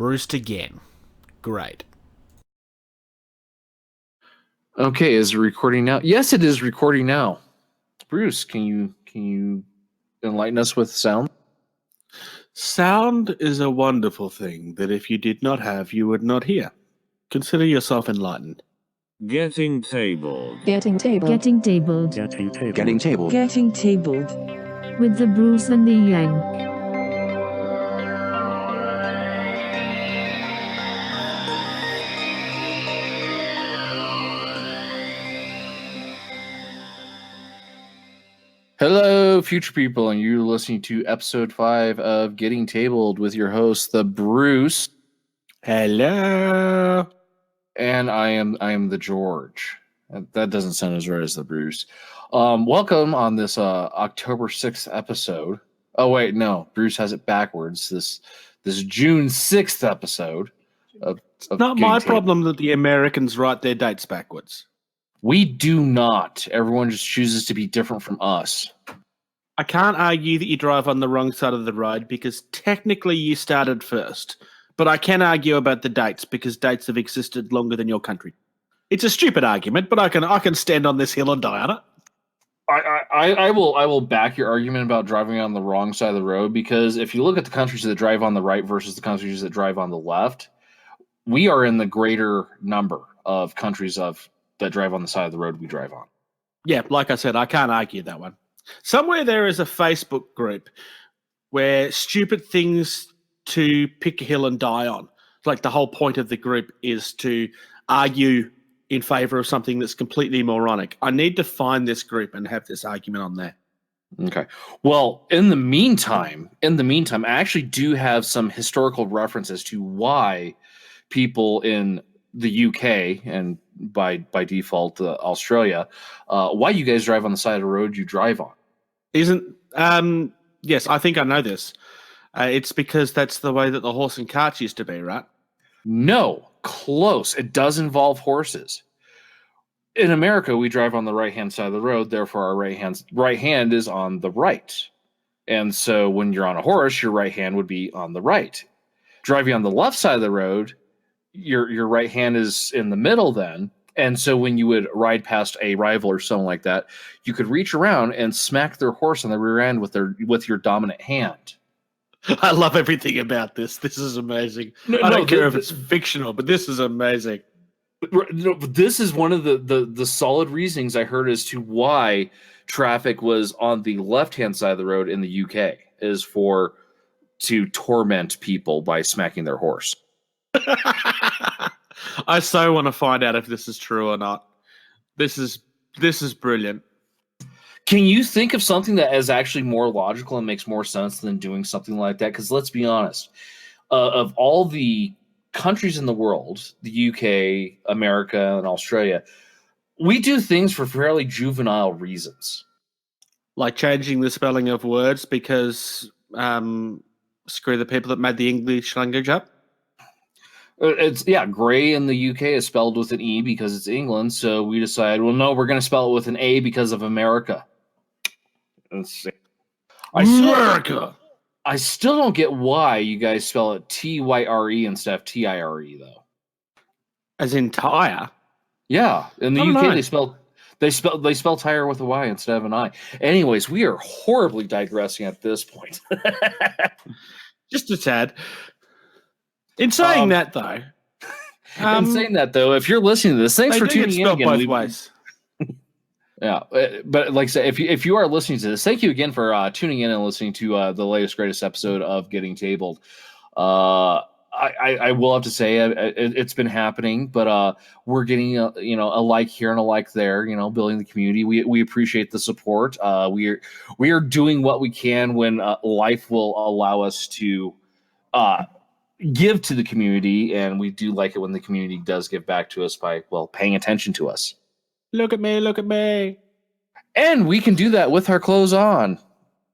Bruised again. Great. Okay, is it recording now? Yes, it is recording now. Bruce, can you enlighten us with sound? Sound is a wonderful thing that if you did not have, you would not hear. Consider yourself enlightened. Getting tabled. Getting tabled. Getting tabled. Getting tabled. Getting tabled. Getting tabled. With the Bruce and the Yang. Hello, future people, and you're listening to episode 5 of Getting Tabled with your host, the Bruce, Hello. and I am the George. That doesn't sound as right as the Bruce. Welcome on this October 6th episode. Oh wait, no, Bruce has it backwards. This June 6th episode of Not Getting my Tabled. problem that the Americans write their dates backwards. We do not. Everyone just chooses to be different from us. I can't argue that you drive on the wrong side of the road because technically you started first. But I can argue about the dates because dates have existed longer than your country. It's a stupid argument, but I can stand on this hill and die on it. I will back your argument about driving on the wrong side of the road, because if you look at the countries that drive on the right versus the countries that drive on the left, we are in the greater number of countries that drive on the side of the road we drive on. Yeah, like I said, I can't argue that one. Somewhere there is a Facebook group where stupid things to pick a hill and die on. Like the whole point of the group is to argue in favor of something that's completely moronic. I need to find this group and have this argument on there. Okay. Well, in the meantime, I actually do have some historical references to why people in the UK and by default Australia, why you guys drive on the side of the road you drive on. Yes, I think I know this. It's because that's the way that the horse and carts used to be, right? No, close. It does involve horses. In America, we drive on the right-hand side of the road, therefore our right hand is on the right. And so when you're on a horse, your right hand would be on the right. Driving on the left side of the road, your right hand is in the middle then. And so when you would ride past a rival or something like that, you could reach around and smack their horse on the rear end with your dominant hand. I love everything about this. This is amazing. I don't care if it's fictional, but this is amazing. This is one of the solid reasonings I heard as to why traffic was on the left-hand side of the road in the UK, is to torment people by smacking their horse. I so want to find out if this is true or not. This is brilliant. Can you think of something that is actually more logical and makes more sense than doing something like that? Because let's be honest, of all the countries in the world, the UK, America, and Australia, we do things for fairly juvenile reasons. Like changing the spelling of words because screw the people that made the English language up. Grey in the UK is spelled with an E because it's England, so we decided, well, no, we're going to spell it with an A because of America. America! I still don't get why you guys spell it Tyre instead of Tire, though. As in tire? Yeah, in the Oh, UK nice. they spell tire with a Y instead of an I. Anyways, we are horribly digressing at this point. Just a tad. In saying that, though, if you're listening to this, thanks they for do get tuning in spelled again. both ways. Yeah, but like I said, if you are listening to this, thank you again for tuning in and listening to the latest, greatest episode of Getting Tabled. I will have to say it's been happening, but we're getting a like here and a like there. Building the community. We appreciate the support. We are doing what we can when life will allow us to give to the community, and we do like it when the community does give back to us by paying attention to us. Look at me. And we can do that with our clothes on.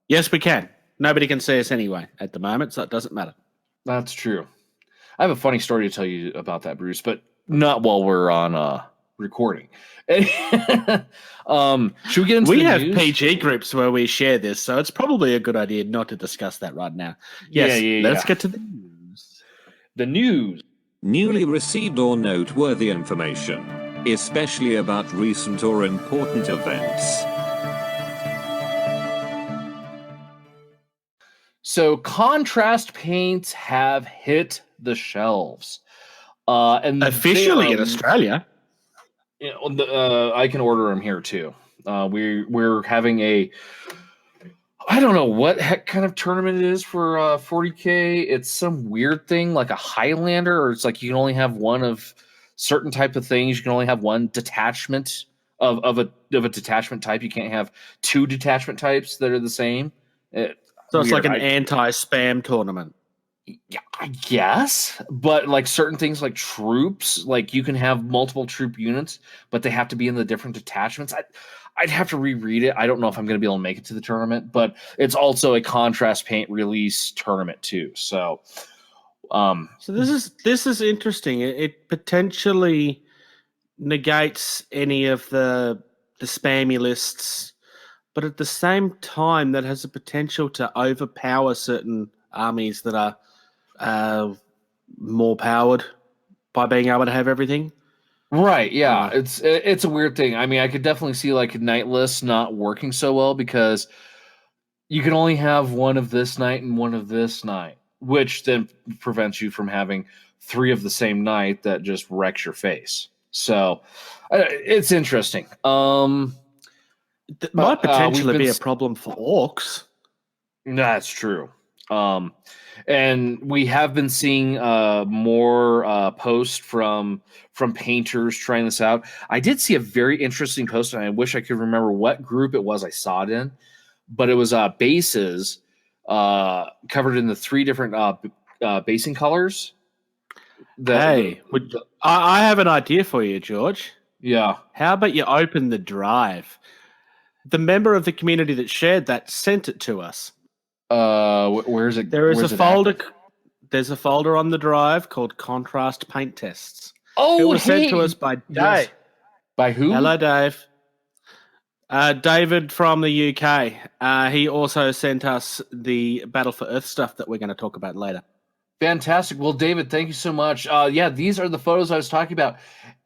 Yes, we can. Nobody can see us anyway at the moment, so it doesn't matter. That's true. I have a funny story to tell you about that, Bruce, but not while we're on recording. Should we get into We the have news? PG groups where we share this, so it's probably a good idea not to discuss that right now. Yes, let's get to the news. The news. Newly received or noteworthy information, especially about recent or important events. So contrast paints have hit the shelves. And Officially in Australia. I can order them here too. We're having I don't know what heck kind of tournament it is for 40K. It's some weird thing like a Highlander, or it's like you can only have one of certain type of things. You can only have one detachment of a detachment type. You can't have two detachment types that are the same. So it's like an anti-spam tournament. Yeah, I guess, but like certain things like troops, like you can have multiple troop units, but they have to be in the different detachments. I'd have to reread it. I don't know if I'm going to be able to make it to the tournament, but it's also a contrast paint release tournament too. So this is interesting. It potentially negates any of the spammy lists, but at the same time, that has a potential to overpower certain armies that are more powered by being able to have everything. Right, yeah. It's a weird thing. I mean, I could definitely see like night lists not working so well because you can only have one of this night and one of this night, which then prevents you from having three of the same night that just wrecks your face. So it's might potentially be a problem for orcs. That's true. And we have been seeing more posts from painters trying this out. I did see a very interesting post, and I wish I could remember what group it was I saw it in, but it was bases covered in the three different basing colors. I have an idea for you, George. Yeah. How about you open the drive? The member of the community that shared that sent it to us. Where is it? There is a folder. There's a folder on the drive called Contrast Paint Tests. Oh, it was sent to us by Dave. Yes. By who? Hello, Dave. David from the UK. He also sent us the Battle for Earth stuff that we're going to talk about later. Fantastic. Well, David, thank you so much. Yeah, these are the photos I was talking about,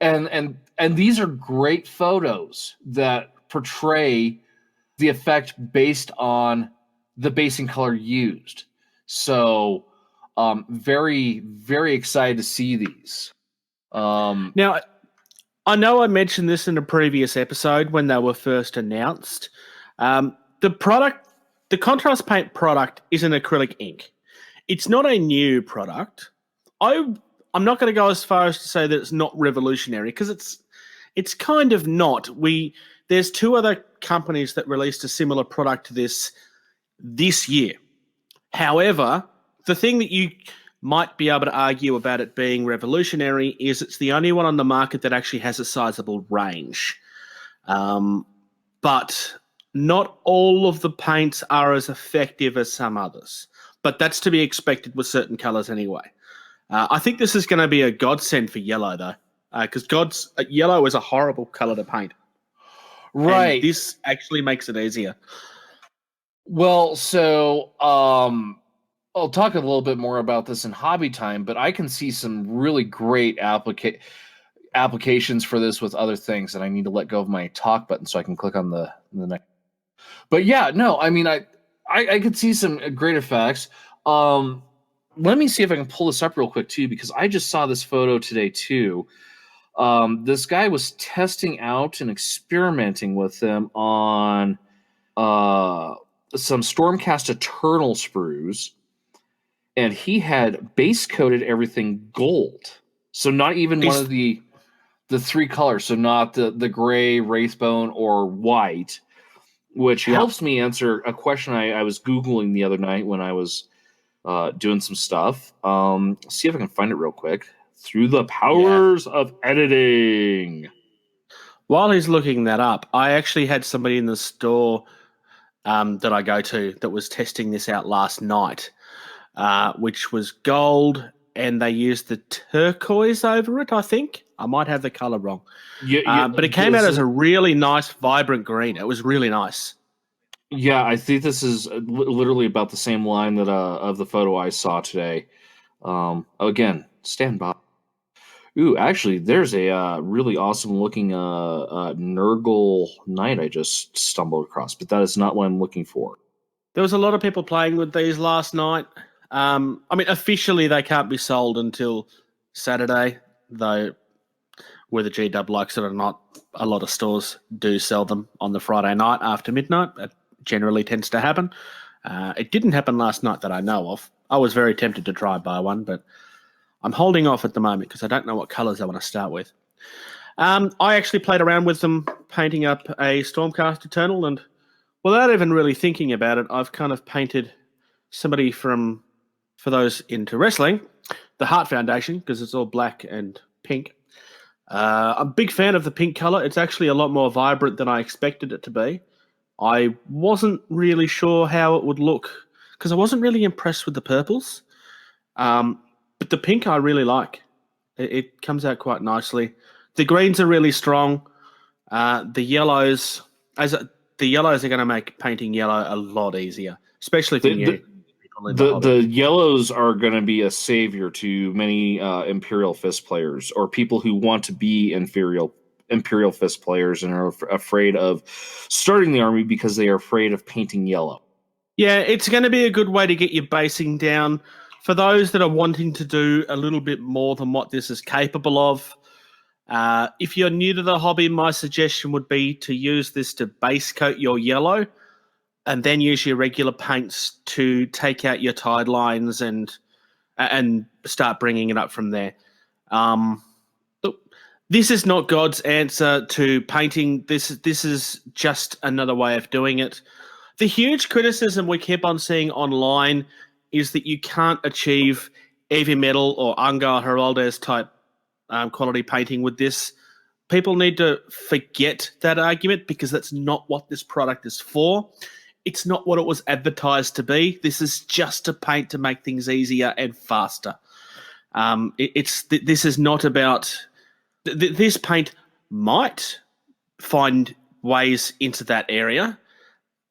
and these are great photos that portray the effect based on the basing color used. So, very, very excited to see these. Now, I know I mentioned this in a previous episode when they were first announced. The contrast paint product is an acrylic ink. It's not a new product. I'm not going to go as far as to say that it's not revolutionary because it's kind of not. There's two other companies that released a similar product to this year. However, the thing that you might be able to argue about it being revolutionary is it's the only one on the market that actually has a sizable range. But not all of the paints are as effective as some others. But that's to be expected with certain colors anyway. I think this is going to be a godsend for yellow, though, because yellow is a horrible color to paint. Right. And this actually makes it easier. Well, so I'll talk a little bit more about this in hobby time, but I can see some really great applications for this with other things, and I need to let go of my talk button so I can click on the next. But yeah, no, I mean, I could see some great effects. Let me see if I can pull this up real quick too, because I just saw this photo today too. This guy was testing out and experimenting with them on some Stormcast Eternal sprues, and he had base coated everything gold. So not even one of the three colors. So not the gray, wraithbone, or white, which helps me answer a question I was Googling the other night when I was doing some stuff. See if I can find it real quick. Through the powers of editing. While he's looking that up, I actually had somebody in the store that I go to that was testing this out last night, which was gold, and they used the turquoise over it, I think. I might have the color wrong. But it came out as a really nice, vibrant green. It was really nice. Yeah, I think this is literally about the same line that of the photo I saw today. Again, stand by. Ooh, actually, there's a really awesome looking Nurgle Knight I just stumbled across, but that is not what I'm looking for. There was a lot of people playing with these last night. I mean, officially they can't be sold until Saturday, though whether GW likes it or not, a lot of stores do sell them on the Friday night after midnight. That generally tends to happen. It didn't happen last night that I know of. I was very tempted to try and buy one, but I'm holding off at the moment because I don't know what colours I want to start with. I actually played around with them, painting up a Stormcast Eternal, and without even really thinking about it, I've kind of painted somebody for those into wrestling, the Heart Foundation, because it's all black and pink. I'm a big fan of the pink colour. It's actually a lot more vibrant than I expected it to be. I wasn't really sure how it would look because I wasn't really impressed with the purples. But the pink I really like. It comes out quite nicely. The greens are really strong. The yellows are going to make painting yellow a lot easier, especially for new people in the hobby. The yellows are going to be a savior to many Imperial Fist players or people who want to be Imperial Fist players and are afraid of starting the army because they are afraid of painting yellow. Yeah, it's going to be a good way to get your basing down. For those that are wanting to do a little bit more than what this is capable of, if you're new to the hobby, my suggestion would be to use this to base coat your yellow and then use your regular paints to take out your tide lines and start bringing it up from there. This is not God's answer to painting. This is just another way of doing it. The huge criticism we keep on seeing online is that you can't achieve heavy metal or Angar Heraldez type quality painting with this. People need to forget that argument because that's not what this product is for. It's not what it was advertised to be. This is just a paint to make things easier and faster. This is not about... This paint might find ways into that area,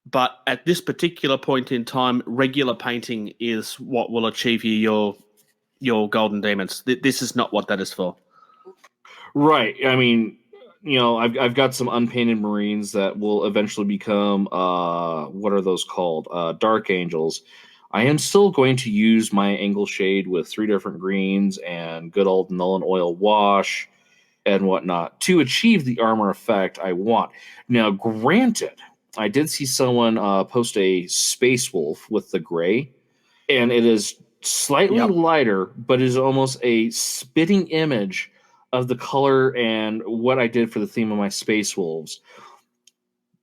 but at this particular point in time, regular painting is what will achieve you your golden demons. This is not what that is for. Right. I mean, I've got some unpainted Marines that will eventually become what are those called? Dark Angels. I am still going to use my angle shade with 3 different greens and good old null and oil wash and whatnot to achieve the armor effect I want. Now, granted, I did see someone post a Space Wolf with the gray, and it is slightly lighter, but is almost a spitting image of the color and what I did for the theme of my Space Wolves,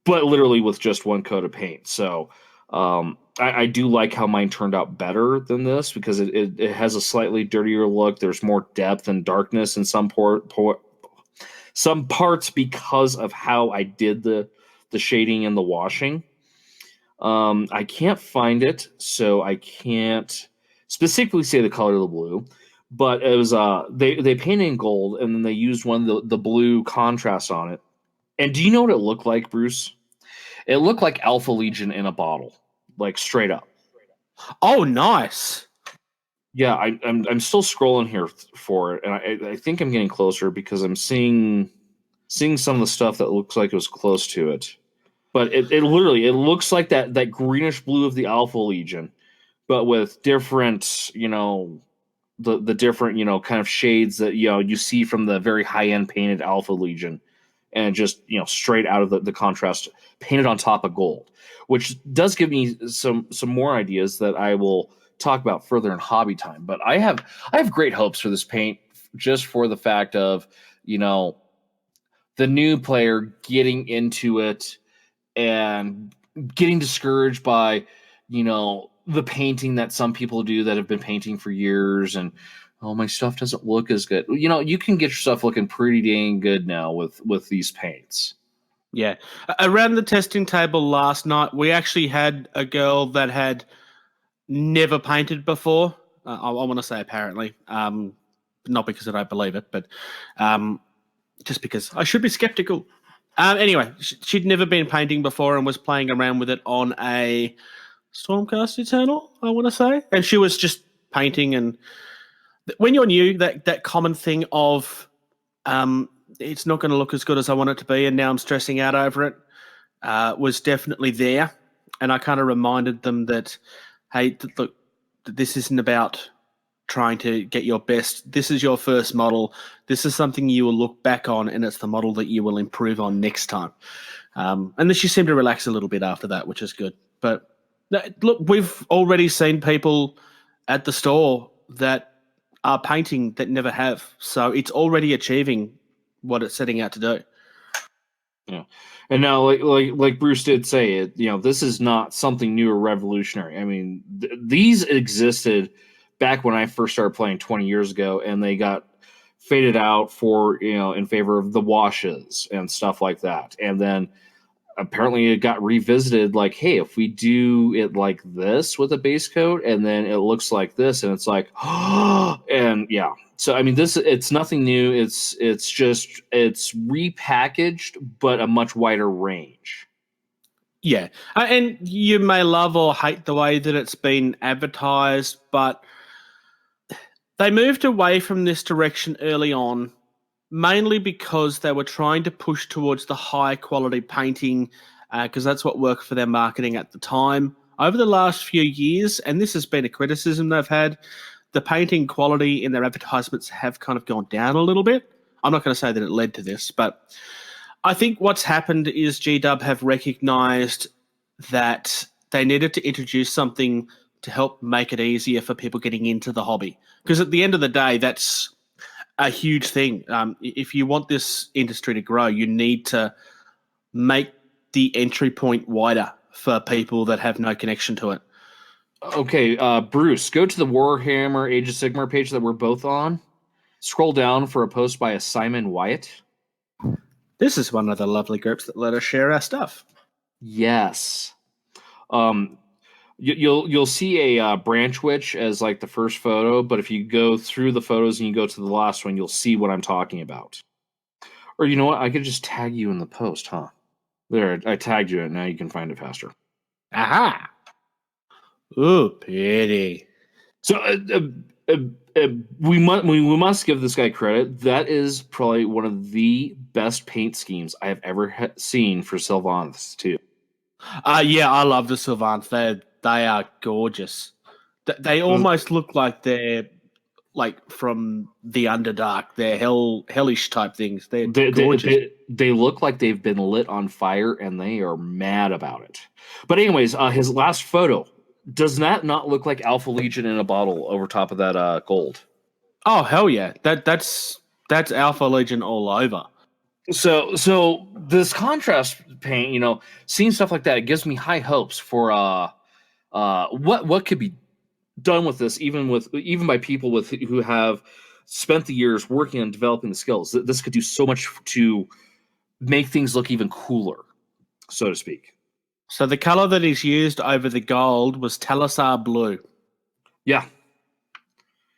but literally with just 1 coat of paint. So I do like how mine turned out better than this because it has a slightly dirtier look. There's more depth and darkness in some parts because of how I did the shading and the washing. I can't find it, so I can't specifically say the color of the blue. But it was they painted in gold and then they used one of the blue contrast on it. And do you know what it looked like, Bruce? It looked like Alpha Legion in a bottle, like straight up. Oh, nice. Yeah, I'm still scrolling here for it, and I think I'm getting closer because I'm seeing some of the stuff that looks like it was close to it. But it literally looks like that greenish blue of the Alpha Legion, but with different, the different, kind of shades that, you see from the very high-end painted Alpha Legion and just, straight out of the contrast painted on top of gold, which does give me some more ideas that I will talk about further in hobby time. But I have great hopes for this paint just for the fact of, the new player getting into it and getting discouraged by, the painting that some people do that have been painting for years and, oh, my stuff doesn't look as good. You can get your stuff looking pretty dang good now with these paints. Yeah. Around the testing table last night, we actually had a girl that had never painted before. I want to say apparently, not because I don't believe it, but just because I should be skeptical. Anyway, she'd never been painting before and was playing around with it on a Stormcast Eternal, I want to say. And she was just painting and when you're new, that common thing of it's not going to look as good as I want it to be, and now I'm stressing out over it, was definitely there. And I kind of reminded them that, hey, look, this isn't about trying to get your best. This is your first model. This is something you will look back on, and it's the model that you will improve on next time. And then she seemed to relax a little bit after that, which is good. But look, we've already seen people at the store that are painting that never have. So it's already achieving what it's setting out to do. Yeah. And now, like Bruce did say, this is not something new or revolutionary. I mean, these existed back when I first started playing 20 years ago, and they got faded out for, in favor of the washes and stuff like that. And then apparently it got revisited, like, hey, if we do it like this with a base coat, and then it looks like this, and it's like, and yeah. So I mean, it's nothing new. It's repackaged, but a much wider range. Yeah, and you may love or hate the way that it's been advertised, but they moved away from this direction early on, mainly because they were trying to push towards the high quality painting, because that's what worked for their marketing at the time. Over the last few years, and this has been a criticism they've had, the painting quality in their advertisements have kind of gone down a little bit. I'm not going to say that it led to this, but I think what's happened is GW have recognized that they needed to introduce something to help make it easier for people getting into the hobby. Because at the end of the day, that's a huge thing. If you want this industry to grow, you need to make the entry point wider for people that have no connection to it. Okay, Bruce, go to the Warhammer Age of Sigmar page that we're both on. Scroll down for a post by a Simon Wyatt. This is one of the lovely groups that let us share our stuff. Yes. You'll see a branch witch as like the first photo, but if you go through the photos and you go to the last one, you'll see what I'm talking about. Or you know what? I could just tag you in the post, huh? There, I tagged you, and now you can find it faster. Aha! Ooh, pity. So we must give this guy credit. That is probably one of the best paint schemes I have ever seen for Sylvanths too. Yeah, I love the Sylvanths. They are gorgeous. They almost look like they're like from the Underdark. They're hellish type things. They're gorgeous. They look like they've been lit on fire, and they are mad about it. But anyways, his last photo, does that not look like Alpha Legion in a bottle over top of that gold? Oh hell yeah! That's Alpha Legion all over. So this contrast paint, seeing stuff like that, it gives me high hopes for what could be done with this, even by people who have spent the years working on developing the skills. This could do so much to make things look even cooler, so to speak. So the color that is used over the gold was Talisar blue. Yeah,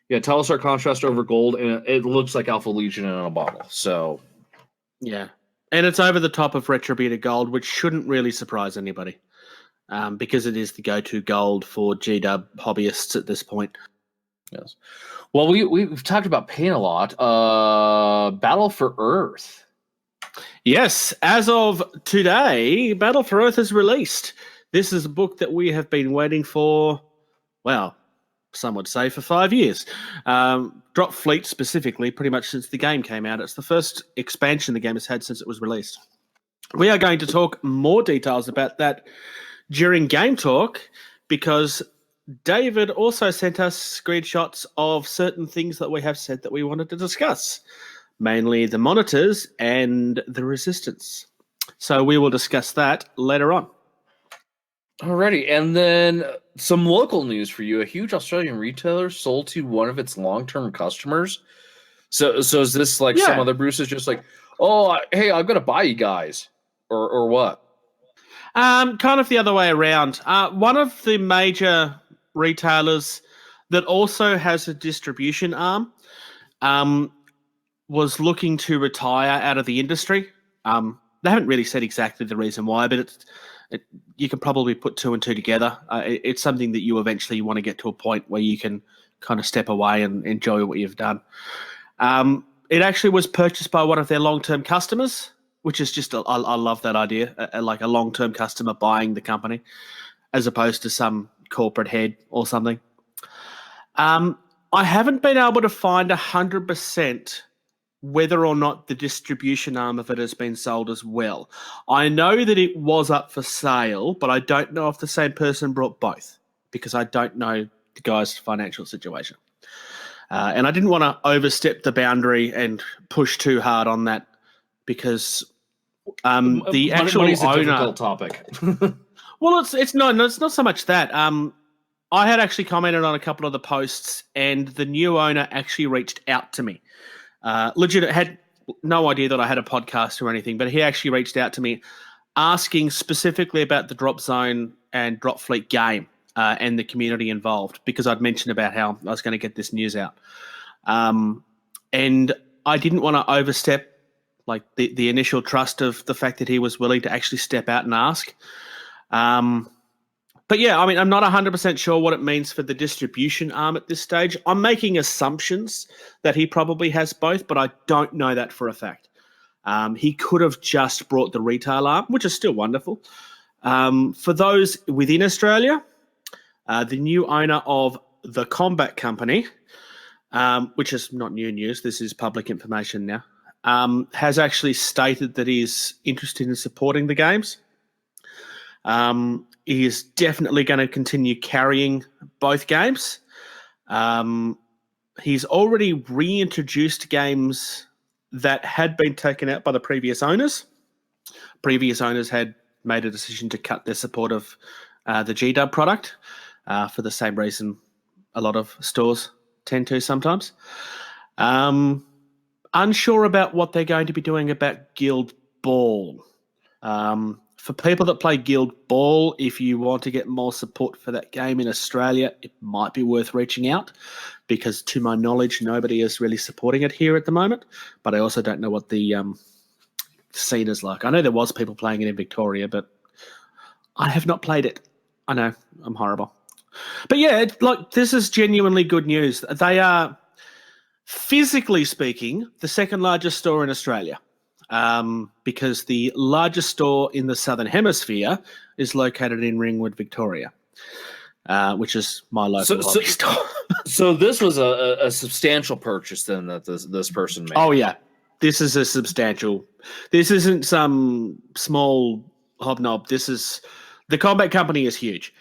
Talisar contrast over gold, and it looks like Alpha Legion in a bottle. So yeah, and it's over the top of Retributor gold, which shouldn't really surprise anybody. Because it is the go-to gold for GW hobbyists at this point. Yes. Well, we've talked about paint a lot. Battle for Earth. Yes, as of today, Battle for Earth is released. This is a book that we have been waiting for, well, some would say for 5 years. Dropfleet specifically, pretty much since the game came out. It's the first expansion the game has had since it was released. We are going to talk more details about that during Game Talk, because David also sent us screenshots of certain things that we have said that we wanted to discuss, mainly the monitors and the resistance. So we will discuss that later on. Alrighty, and then some local news for you. A huge Australian retailer sold to one of its long-term customers. So is this like some other Bruce is just like, oh, hey, I'm going to buy you guys, or what? Kind of the other way around. One of the major retailers that also has a distribution arm was looking to retire out of the industry. They haven't really said exactly the reason why, but you can probably put two and two together. It's something that you eventually want to get to a point where you can kind of step away and enjoy what you've done. It actually was purchased by one of their long-term customers, which is just, I love that idea, like a long-term customer buying the company as opposed to some corporate head or something. I haven't been able to find 100% whether or not the distribution arm of it has been sold as well. I know that it was up for sale, but I don't know if the same person brought both because I don't know the guy's financial situation. And I didn't want to overstep the boundary and push too hard on that because the actual money's a owner... difficult topic. Well, it's not so much that. I had actually commented on a couple of the posts, and the new owner actually reached out to me. Legit, had no idea that I had a podcast or anything, but he actually reached out to me asking specifically about the Dropzone and Dropfleet game and the community involved, because I'd mentioned about how I was going to get this news out. And I didn't want to overstep like the initial trust of the fact that he was willing to actually step out and ask. But yeah, I mean, I'm not 100% sure what it means for the distribution arm at this stage. I'm making assumptions that he probably has both, but I don't know that for a fact. He could have just brought the retail arm, which is still wonderful. For those within Australia, the new owner of the Combat Company, which is not new news, this is public information now, has actually stated that he's interested in supporting the games. He is definitely going to continue carrying both games. He's already reintroduced games that had been taken out by the previous owners. Previous owners had made a decision to cut their support of the GDub product for the same reason a lot of stores tend to sometimes. Unsure about what they're going to be doing about Guild Ball. For people that play Guild Ball, if you want to get more support for that game in Australia, it might be worth reaching out because, to my knowledge, nobody is really supporting it here at the moment. But I also don't know what the scene is like. I know there was people playing it in Victoria, but I have not played it. I know, I'm horrible. But yeah, this is genuinely good news. They are, physically speaking, the second largest store in Australia. Because the largest store in the Southern Hemisphere is located in Ringwood, Victoria, which is my local hobby store. So this was a substantial purchase then that this person made. Oh, yeah. This is a substantial. This isn't some small hobnob. The Combat Company is huge,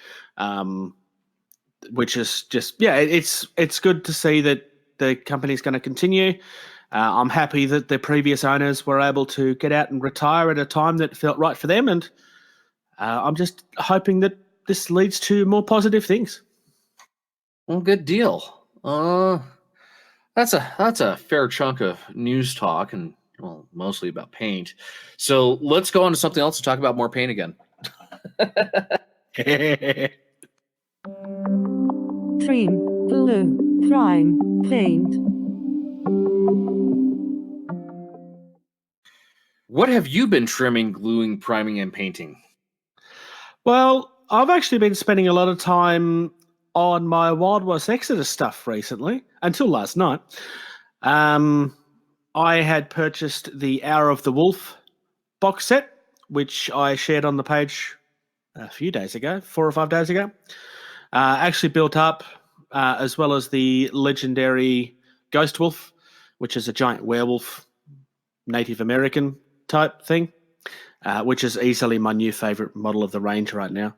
which is just, yeah, it's good to see that the company's going to continue. I'm happy that the previous owners were able to get out and retire at a time that felt right for them, and I'm just hoping that this leads to more positive things. Well, good deal. That's a fair chunk of news talk, and well, mostly about paint. So let's go on to something else and talk about more paint again. Trim, glue, prime, paint. What have you been trimming, gluing, priming, and painting? Well, I've actually been spending a lot of time on my Wild West Exodus stuff recently, until last night. I had purchased the Hour of the Wolf box set, which I shared on the page a few days ago, 4 or 5 days ago. Actually built up, as well as the legendary Ghost Wolf, which is a giant werewolf, Native American type thing, which is easily my new favorite model of the range right now.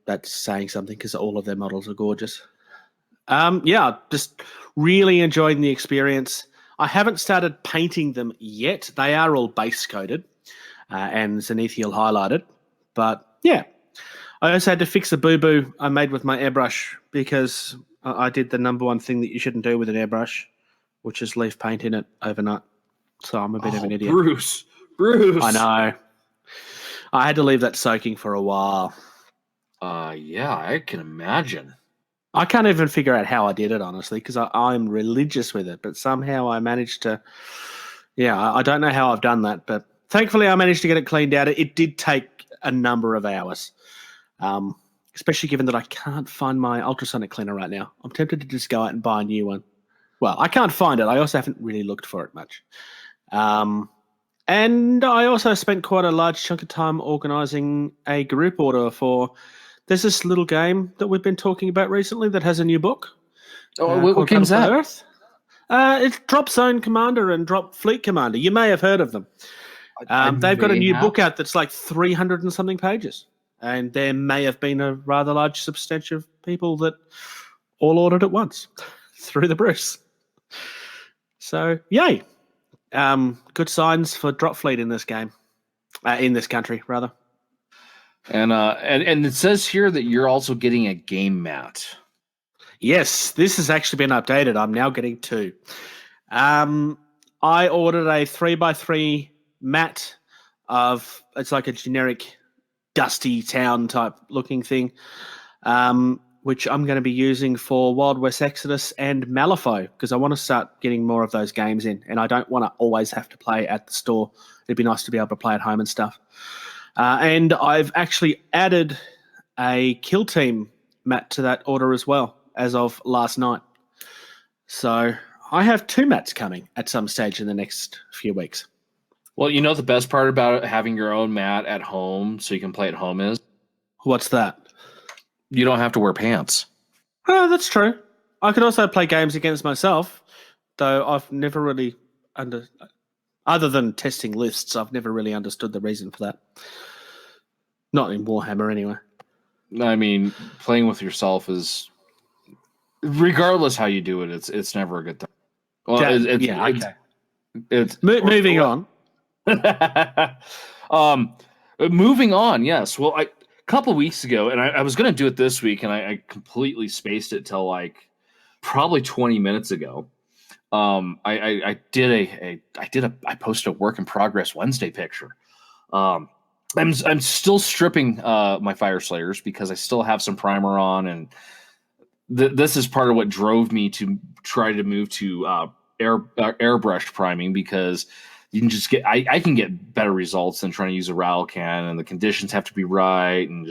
That's saying something because all of their models are gorgeous. Just really enjoying the experience. I haven't started painting them yet. They are all base coated and zenithial highlighted. But yeah, I also had to fix a boo-boo I made with my airbrush because I did the number one thing that you shouldn't do with an airbrush, which is leave paint in it overnight. So I'm a bit of an idiot. Bruce. I know. I had to leave that soaking for a while. Yeah, I can imagine. I can't even figure out how I did it, honestly, because I'm religious with it. But somehow I managed to, I don't know how I've done that. But thankfully I managed to get it cleaned out. It did take a number of hours. especially given that I can't find my ultrasonic cleaner right now. I'm tempted to just go out and buy a new one. Well, I can't find it. I also haven't really looked for it much. And I also spent quite a large chunk of time organising a group order for... There's this little game that we've been talking about recently that has a new book. What game's that? Earth. It's Dropzone Commander and Dropfleet Commander. You may have heard of them. They've got a new book out that's like 300 and something pages. And there may have been a rather large substantial of people that all ordered at once through the Bruce. So, yay. Good signs for Dropfleet in this game. In this country, rather. And it says here that you're also getting a game mat. Yes, this has actually been updated. I'm now getting 2. I ordered a 3x3 mat of, it's like a generic dusty town type looking thing, which I'm going to be using for Wild West Exodus and Malifaux, because I want to start getting more of those games in, and I don't want to always have to play at the store. It'd be nice to be able to play at home and stuff. And I've actually added a Kill Team mat to that order as well, as of last night. So I have 2 mats coming at some stage in the next few weeks. Well, you know the best part about having your own mat at home so you can play at home is? What's that? You don't have to wear pants. Oh, that's true. I can also play games against myself, though I've never really other than testing lists, I've never really understood the reason for that. Not in Warhammer, anyway. I mean, playing with yourself is, regardless how you do it, it's never a good thing. Well, okay. It's moving on. Moving on, yes. Well, a couple weeks ago, and I was going to do it this week, and I completely spaced it till like probably 20 minutes ago. I posted a work in progress Wednesday picture. I'm still stripping my Fire Slayers because I still have some primer on, and this is part of what drove me to try to move to airbrushed priming, because you can just I can get better results than trying to use a rattle can, and the conditions have to be right, and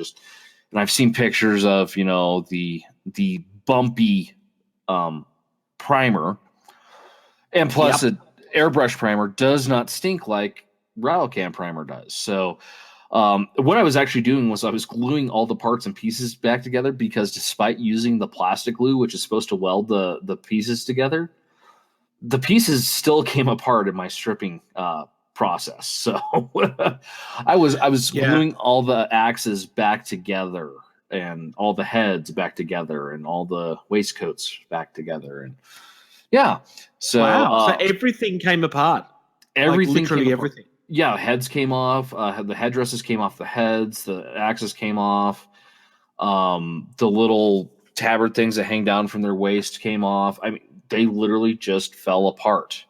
I've seen pictures of the bumpy primer, and plus an airbrush primer does not stink like rattle can primer does. So what I was actually doing was I was gluing all the parts and pieces back together, because despite using the plastic glue, which is supposed to weld the pieces together, the pieces still came apart in my stripping process. So I was gluing all the axes back together, and all the heads back together, and all the waistcoats back together, and so wow, so everything came apart. Everything, literally everything. Yeah, heads came off. The headdresses came off the heads. The axes came off. The little tabard things that hang down from their waist came off. I mean, they literally just fell apart.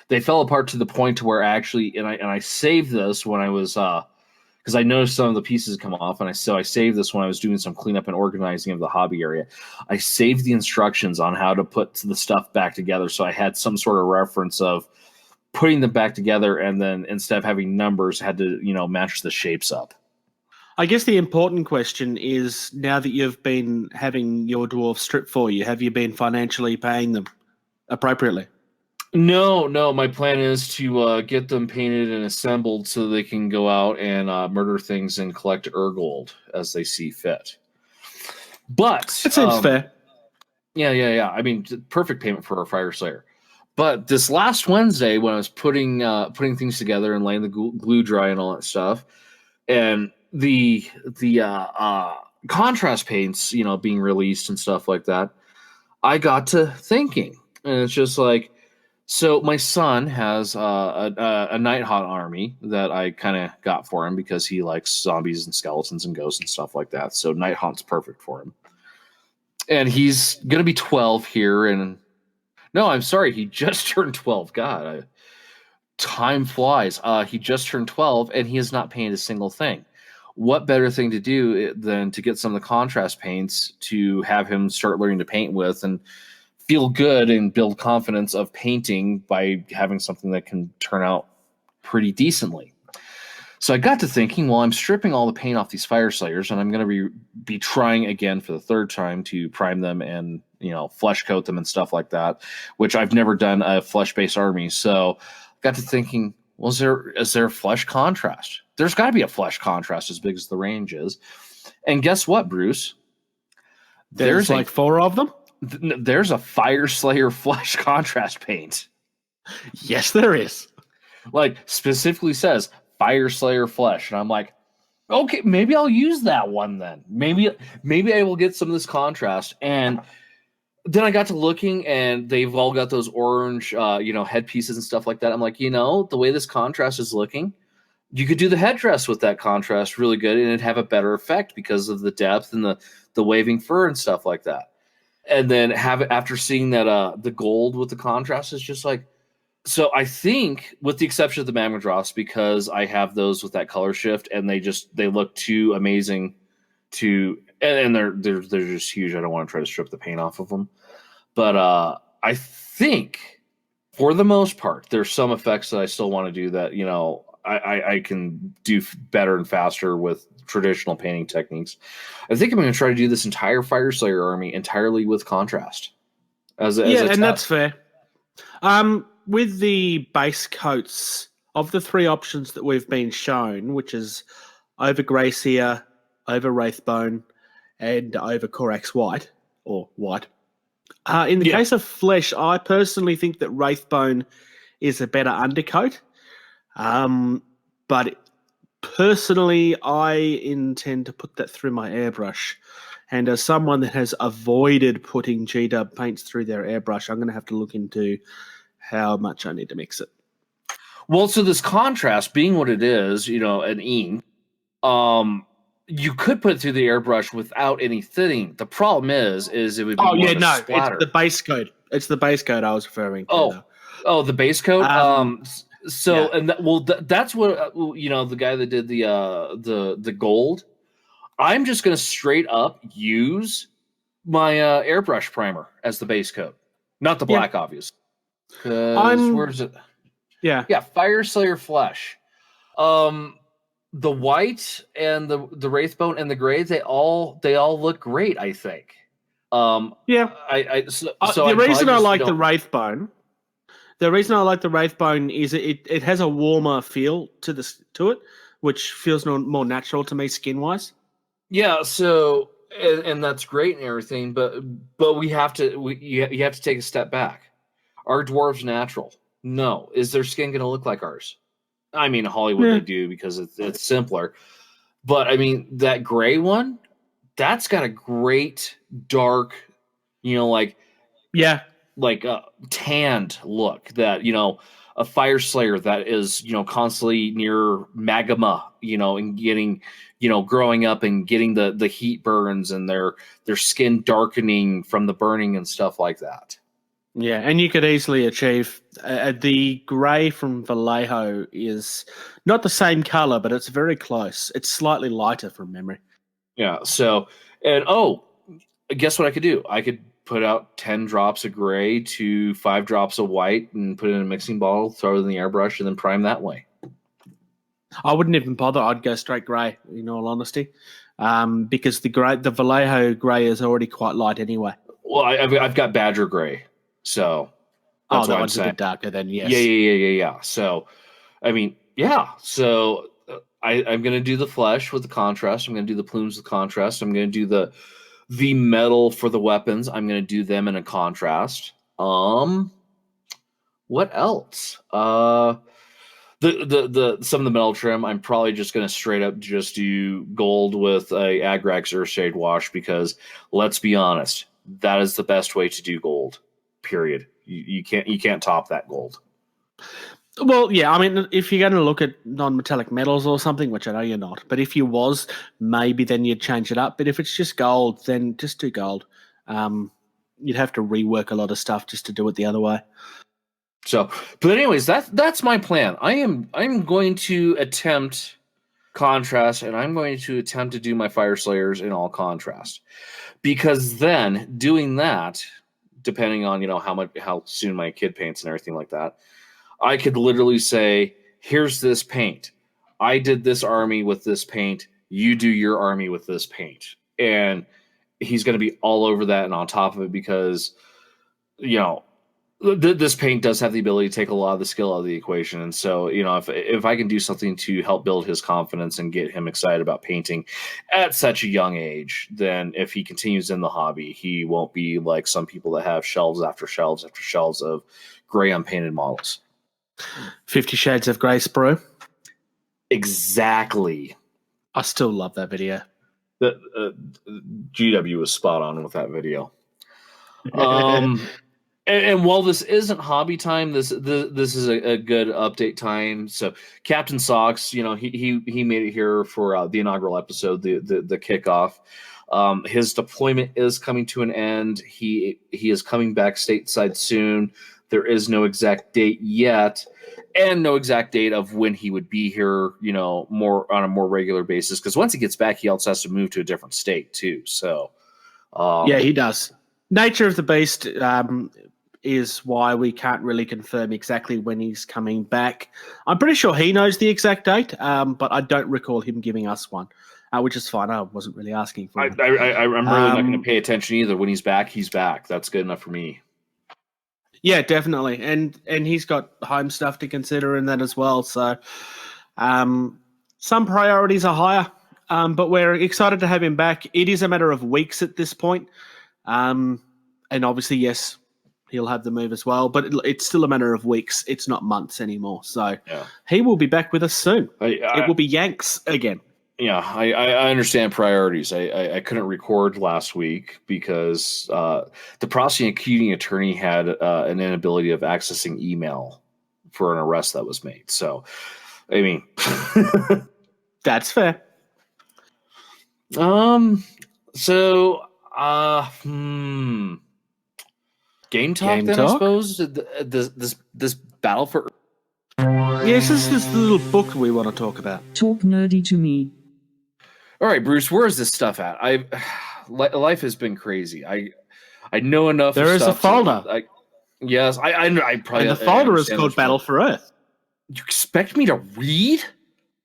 They fell apart to the point to where I saved this when I was because I noticed some of the pieces come off, and I saved this when I was doing some cleanup and organizing of the hobby area. I saved the instructions on how to put the stuff back together, so I had some sort of reference of putting them back together, and then instead of having numbers, had to match the shapes up. I guess the important question is, now that you've been having your dwarves stripped for you, have you been financially paying them appropriately? No. My plan is to get them painted and assembled so they can go out and murder things and collect Urgold as they see fit. But it seems fair. Yeah. I mean, perfect payment for a Fire Slayer. But this last Wednesday, when I was putting things together and laying the glue dry and all that stuff, and the contrast paints, being released and stuff like that, I got to thinking, and it's just like, so my son has a Nighthawk army that I kind of got for him because he likes zombies and skeletons and ghosts and stuff like that. So Nighthawk's perfect for him, and he's gonna be 12 here. And no, I'm sorry, he just turned 12. God, time flies. He just turned 12, and he has not painted a single thing. What better thing to do than to get some of the contrast paints to have him start learning to paint with and feel good and build confidence of painting by having something that can turn out pretty decently. So I got to thinking, well, I'm stripping all the paint off these Fire Slayers, and I'm going to be trying again for the third time to prime them and, flesh coat them and stuff like that, which I've never done a flesh-based army. So I got to thinking, well, is there flesh contrast? There's got to be a flesh contrast as big as the range is. And guess what, Bruce? There's like 4 of them? There's a Fire Slayer flesh contrast paint. Yes, there is. Like, specifically says Fire Slayer flesh. And I'm like, okay, maybe I'll use that one then. Maybe I will get some of this contrast. And then I got to looking, and they've all got those orange, headpieces and stuff like that. I'm like, the way this contrast is looking, you could do the headdress with that contrast really good, and it'd have a better effect because of the depth and the waving fur and stuff like that. And then have it after seeing that the gold with the contrast is just like. So I think, with the exception of the Magma Drops, because I have those with that color shift, and they look too amazing and they're just huge. I don't want to try to strip the paint off of them, but I think for the most part, there's some effects that I still want to do that I can do better and faster with traditional painting techniques. I think I'm going to try to do this entire Fire Slayer army entirely with contrast. As a and test. That's fair. With the base coats of the 3 options that we've been shown, which is over Gracia, over Wraithbone, and over Corax White, or White. In the case of Flesh, I personally think that Wraithbone is a better undercoat. But personally, I intend to put that through my airbrush. And as someone that has avoided putting G-Dub paints through their airbrush, I'm going to have to look into how much I need to mix it. Well, so this contrast being what it is, an ink, you could put it through the airbrush without any thinning. The problem is it would be splatter. It's the base coat. It's the base coat I was referring to. The base coat. That's what the guy that did the gold. I'm just going to straight up use my airbrush primer as the base coat, not the black, obviously. Where's it? Yeah, Fire Slayer Flesh. The white and the Wraithbone and the gray, they all look great, I think. The reason I like the Wraithbone. The reason I like the Wraithbone is it has a warmer feel to it, which feels more natural to me skin wise. Yeah, so and that's great and everything, but you have to take a step back. Are dwarves natural? No. Is their skin going to look like ours? I mean, Hollywood they do because it's simpler. But I mean, that gray one, that's got a great dark, tanned look that, a Fire Slayer that is, constantly near magma, and getting, growing up and getting the heat burns and their skin darkening from the burning and stuff like that. Yeah, and you could easily achieve the grey from Vallejo is not the same color, but it's very close. It's slightly lighter from memory. Yeah. So, and guess what I could do? I could put out 10 drops of gray to 5 drops of white and put it in a mixing bottle, throw it in the airbrush, and then prime that way. I wouldn't even bother. I'd go straight grey, in all honesty, because the Vallejo grey is already quite light anyway. Well, I've got Badger gray. So that's that one's a bit darker then, yes. Yeah. So, I mean, So I'm going to do the flesh with the contrast. I'm going to do the plumes with contrast. I'm going to do the metal for the weapons. I'm going to do them in a contrast. What else? Some of the metal trim, I'm probably just going to straight up just do gold with a Agrax Earthshade wash because let's be honest, that is the best way to do gold. Period. You can't top that gold. Well, yeah, I mean, if you're going to look at non-metallic metals or something, which I know you're not, but if you was, maybe then you'd change it up. But if it's just gold, then just do gold. You'd have to rework a lot of stuff just to do it the other way. So, but anyways, that's my plan. I'm going to attempt contrast, and I'm going to attempt to do my Fire Slayers in all contrast, because then doing that, depending on how soon my kid paints and everything like that, I could literally say, here's this paint. I did this army with this paint. You do your army with this paint. And he's going to be all over that and on top of it because, this paint does have the ability to take a lot of the skill out of the equation. And so, if I can do something to help build his confidence and get him excited about painting at such a young age, then if he continues in the hobby, he won't be like some people that have shelves after shelves after shelves of gray unpainted models. 50 Shades of Grey sprue. Exactly. I still love that video. GW was spot on with that video. And while this isn't hobby time, this is a good update time. So Captain Socks, he made it here for the inaugural episode, the kickoff. His deployment is coming to an end. He is coming back stateside soon. There is no exact date yet, and no exact date of when he would be here, more on a more regular basis. Because once he gets back, he also has to move to a different state too. So, yeah, he does. Nature of the beast is why we can't really confirm exactly when he's coming back. I'm pretty sure he knows the exact date, but I don't recall him giving us one, which is fine. I wasn't really asking for it. I'm really not going to pay attention either. When he's back, he's back. That's good enough for me. Yeah, definitely. And he's got home stuff to consider in that as well. So some priorities are higher, but we're excited to have him back. It is a matter of weeks at this point. And obviously, yes, he'll have the move as well, but it's still a matter of weeks. It's not months anymore. So he will be back with us soon. It will be Yanks again. Yeah, I understand priorities. I couldn't record last week because the prosecuting attorney had an inability of accessing email for an arrest that was made. So, I mean, that's fair. So, game talk. I suppose this battle for. Yes, this is the little book we want to talk about. Talk nerdy to me. All right, Bruce, where is this stuff at? Life has been crazy. I know enough. There is a folder. I probably. And the folder is called Battle for Earth. You expect me to read?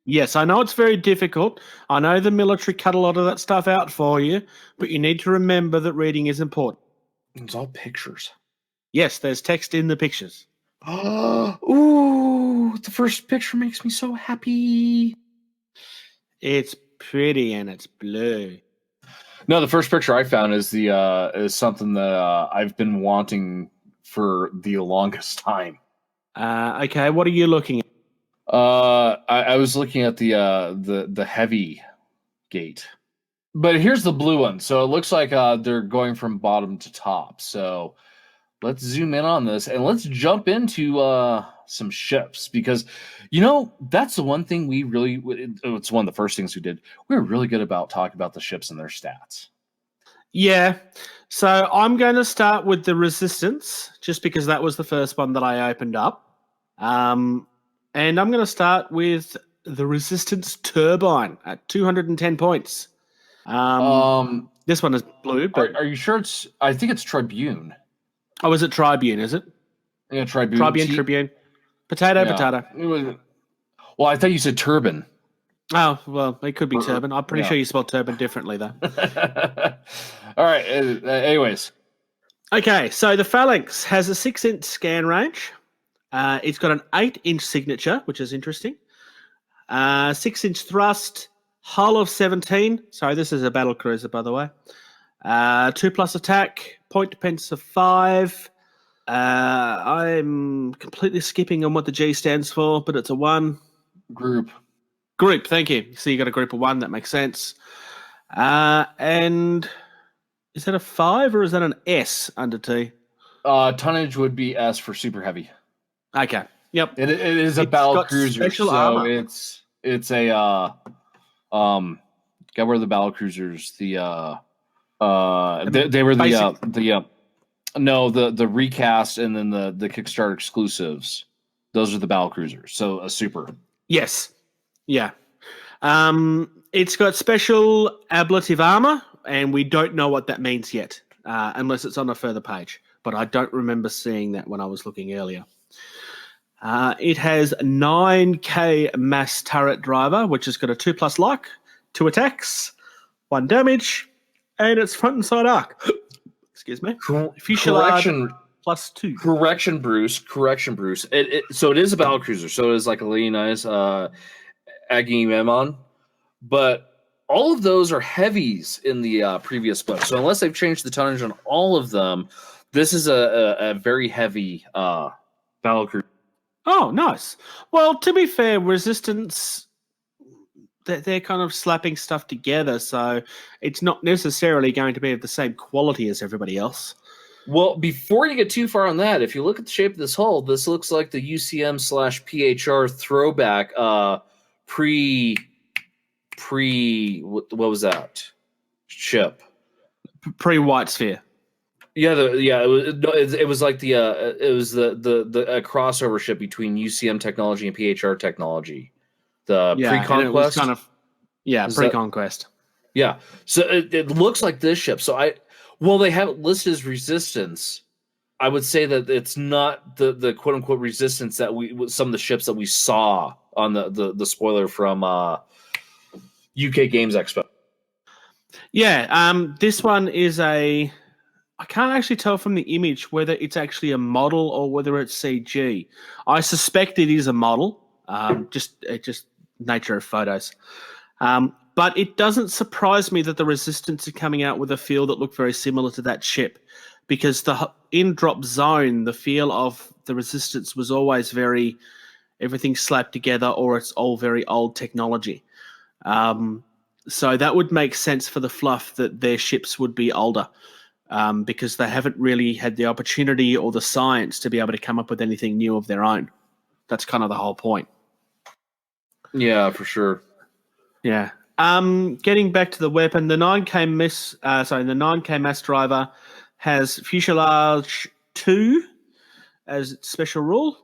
Yes, I know it's very difficult. I know the military cut a lot of that stuff out for you, but you need to remember that reading is important. It's all pictures. Yes, there's text in the pictures. Ooh, the first picture makes me so happy. It's pretty and it's blue. No, the first picture I found is is something that I've been wanting for the longest time. Okay, what are you looking at? I was looking at the heavy gate, but here's the blue one. So it looks like they're going from bottom to top. So let's zoom in on this and let's jump into some ships because, that's the one thing it's one of the first things we did. We were really good about talking about the ships and their stats. Yeah. So I'm going to start with the Resistance just because that was the first one that I opened up. And I'm going to start with the Resistance Turbine at 210 points. This one is blue. But are you sure I think it's Tribune. Oh, is it Tribune, is it? Yeah, Tribune. Tribune. Potato. Well, I thought you said Turban. Oh, well, it could be Turban. I'm pretty sure you spelled Turban differently, though. All right. Anyways. Okay, so the Phalanx has a 6-inch scan range. It's got an 8-inch signature, which is interesting. 6-inch thrust, hull of 17. Sorry, this is a battle cruiser, by the way. 2+ attack, point dependence of 5. I'm completely skipping on what the G stands for, but it's a 1. Group, thank you. So you got a group of 1, that makes sense. And is that a 5 or is that an S under T? Tonnage would be S for super heavy. Okay. Yep. It is a battle cruiser, so armor. It's a God, where are the battle cruisers? They were the recast and then the Kickstarter exclusives. Those are the battle cruisers. So a super. Yes. Yeah. It's got special ablative armor, and we don't know what that means yet, unless it's on a further page. But I don't remember seeing that when I was looking earlier. It has 9k mass turret driver, which has got a 2+ luck, 2 attacks, 1 damage, and it's front and side arc. Excuse me. Fuselage +2. Correction, Bruce. So it is a battle cruiser. So it is like a really nice Agamemnon, but all of those are heavies in the previous book. So unless they've changed the tonnage on all of them, this is a very heavy battle cruiser. Oh, nice. Well, to be fair, Resistance, they're kind of slapping stuff together, so it's not necessarily going to be of the same quality as everybody else. Well, before you get too far on that, if you look at the shape of this hull, this looks like the UCM/PHR throwback what was that ship? Pre-White Sphere. Yeah, it was like the crossover ship between UCM technology and PHR technology. The pre-conquest kind of pre-conquest. Yeah, so it looks like this ship. So they have it listed as Resistance. I would say that it's not the quote unquote Resistance that some of the ships that we saw on the spoiler from UK Games Expo. Yeah, this one is I can't actually tell from the image whether it's actually a model or whether it's CG. I suspect it is a model, just nature of photos. But it doesn't surprise me that the Resistance are coming out with a feel that looked very similar to that ship, because in Dropzone, the feel of the Resistance was always very everything slapped together, or it's all very old technology. So that would make sense for the fluff that their ships would be older, because they haven't really had the opportunity or the science to be able to come up with anything new of their own. That's kind of the whole point. Yeah, for sure. Yeah. Getting back to the weapon, the 9K mass driver has fuselage 2 as its special rule.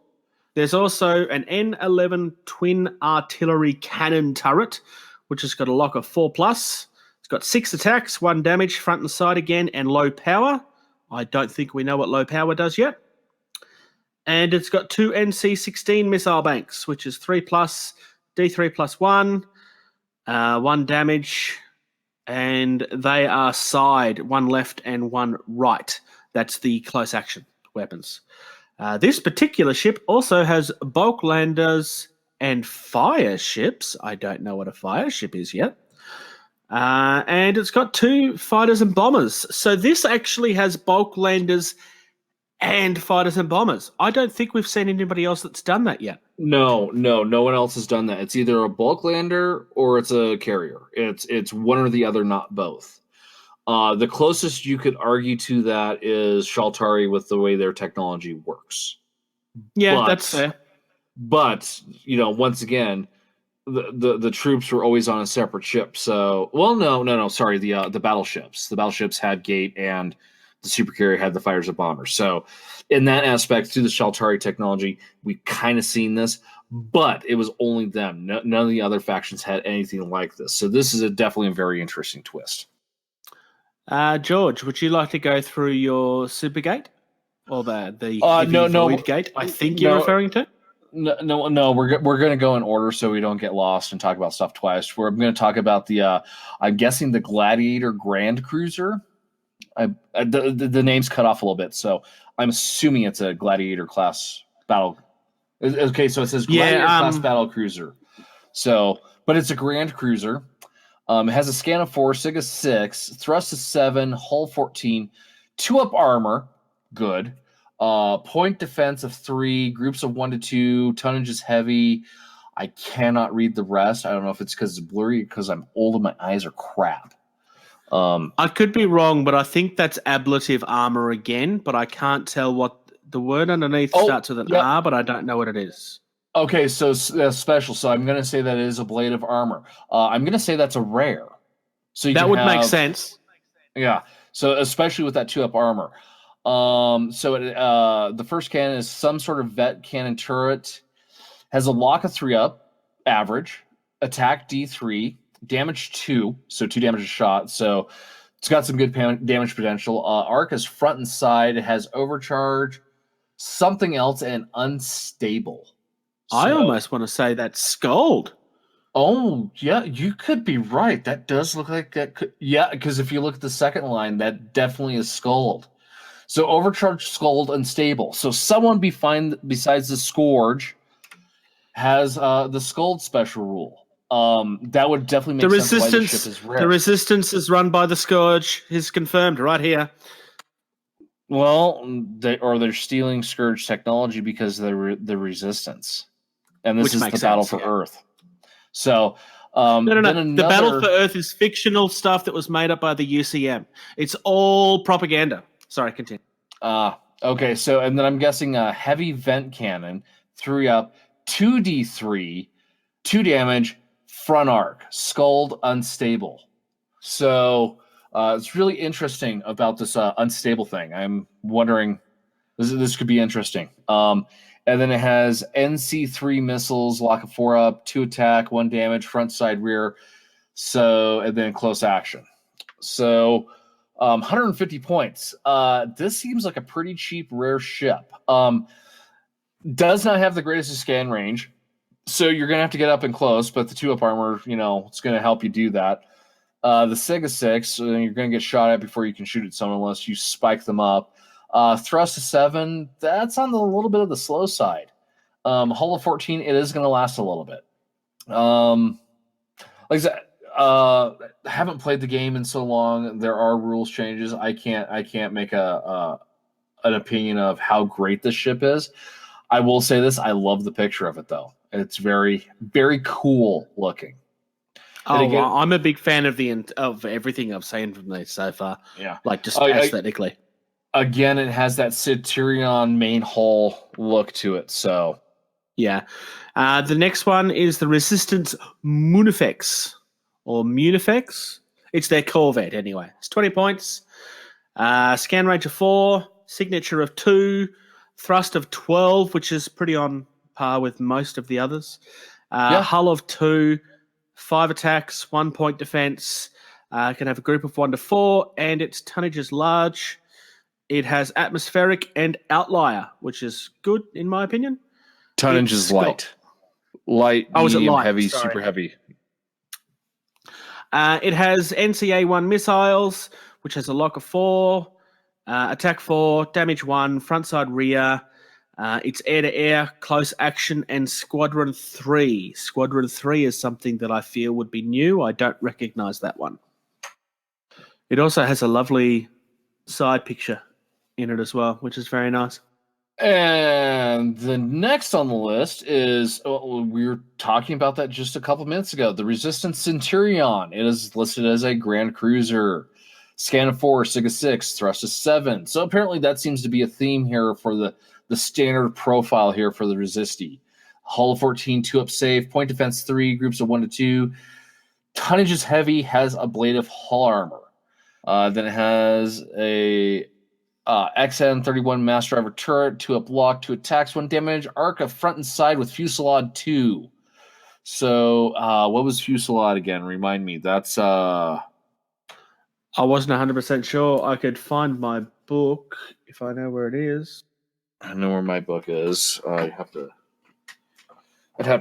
There's also an N11 twin artillery cannon turret, which has got a lock of 4+. It's got 6 attacks, 1 damage, front and side again, and low power. I don't think we know what low power does yet. And it's got 2 NC-16 missile banks, which is 3+, D3+1, 1 damage, and they are side, 1 left and 1 right. That's the close action weapons. This particular ship also has bulk landers and fire ships. I don't know what a fire ship is yet. And it's got 2 fighters and bombers. So this actually has bulk landers and fighters and bombers. I don't think we've seen anybody else that's done that yet. No one else has done that. It's either a bulk lander or it's a carrier. It's one or the other, not both. The closest you could argue to that is Shaltari with the way their technology works. Yeah, that's fair. But once again, the troops were always on a separate ship. So, sorry, the battleships. The battleships had gate, and the supercarrier had the fighters and bombers. So, in that aspect, through the Shaltari technology, we kind of seen this, but it was only them. None of the other factions had anything like this. So, this is definitely a very interesting twist. George, would you like to go through your supergate or the void gate? I think you're referring to. No. We're going to go in order so we don't get lost and talk about stuff twice. I'm going to talk about I'm guessing the Gladiator Grand Cruiser. The name's cut off a little bit, so I'm assuming it's a Gladiator class battle. Okay, so it says Gladiator class battle cruiser. So, but it's a Grand Cruiser. It has a scan of 4, sig of 6, thrust of 7, hull 14, 2-up armor, good. Point defense of 3, groups of 1 to 2, tonnage is heavy. I cannot read the rest. I don't know if it's because it's blurry, because I'm old and my eyes are crap. I could be wrong, but I think that's ablative armor again, but I can't tell what the word underneath starts with an R, but I don't know what it is. Okay, so that's special. So I'm going to say that it is a blade of armor. I'm going to say that's a rare. So that would make sense. Yeah. So especially with that 2-up armor. The first cannon is some sort of vet cannon turret. Has a lock of 3-up, average, attack D3, damage 2, so 2 damage a shot. So it's got some good damage potential. Arc is front and side. It has overcharge, something else, and unstable. I So- almost want to say that's Scold. Oh, yeah, you could be right. That does look like that could, yeah, because if you look at the second line, that definitely is Scold. So overcharged, Scold, unstable. So someone besides the Scourge has the Scold special rule. That would definitely make sense why the ship is rare. The resistance is run by the Scourge. Is confirmed right here. Well, they're stealing Scourge technology because of the resistance, and this Which is the makes battle sense, for yeah. Earth. So, No. then The Battle another- for Earth is fictional stuff that was made up by the UCM. It's all propaganda. Sorry, continue. Okay, so and then I'm guessing a heavy vent cannon, 3 up, 2d3, 2 damage, front arc, Scald, unstable. So it's really interesting about this unstable thing. I'm wondering, this could be interesting. And then it has NC3 missiles, lock of 4 up, 2 attack, 1 damage, front, side, rear. So, and then close action. So 150 points. This seems like a pretty cheap, rare ship. Does not have the greatest scan range. So you're going to have to get up and close, but the 2-up armor, it's going to help you do that. The Sega 6, you're going to get shot at before you can shoot at someone unless you spike them up. Thrust to 7, that's on a little bit of the slow side. Hull of 14, it is going to last a little bit. Like I said, haven't played the game in so long. There are rules changes. I can't make an opinion of how great this ship is. I will say this: I love the picture of it, though. It's very, very cool looking. Oh, again- I'm a big fan of everything I've seen from this so far. Yeah. Like just Oh, aesthetically. Again, it has that Centurion main hull look to it. So, Yeah. The next one is the Resistance Munifex or Munifex. It's their Corvette anyway. It's 20 points. Scan range of 4, signature of 2, thrust of 12, which is pretty on par with most of the others. Hull of 2, 5 attacks, 1 point defense. Can have a group of 1 to 4, and its tonnage is large. It has atmospheric and outlier, which is good in my opinion. tonnage It's is light. Light, Oh, is it medium, light? heavy, Sorry. super heavy. It has NCA-1 missiles, which has a lock of 4, attack 4, damage 1, front side rear. It's air-to-air, close action, and Squadron 3. Squadron 3 is something that I feel would be new. I don't recognize that one. It also has a lovely side picture in it as well, which is very nice. And the next on the list is, we were talking about that just a couple minutes ago, the Resistance Centurion. It is listed as a Grand Cruiser. Scan of 4, Sig of 6, thrust of 7. So apparently that seems to be a theme here for the standard profile here for the Resisti. Hull of 14, 2-up save, point defense 3, groups of 1 to 2. Tonnage is heavy, has ablative hull armor. Then it has a XN31 mass driver turret, 2-up block, 2 attacks, 1 damage, arc of front and side with fusillade 2. So what was fusillade again? Remind me. That's I wasn't 100% sure. I could find my book if I know where it is. I know where my book is. I'd have to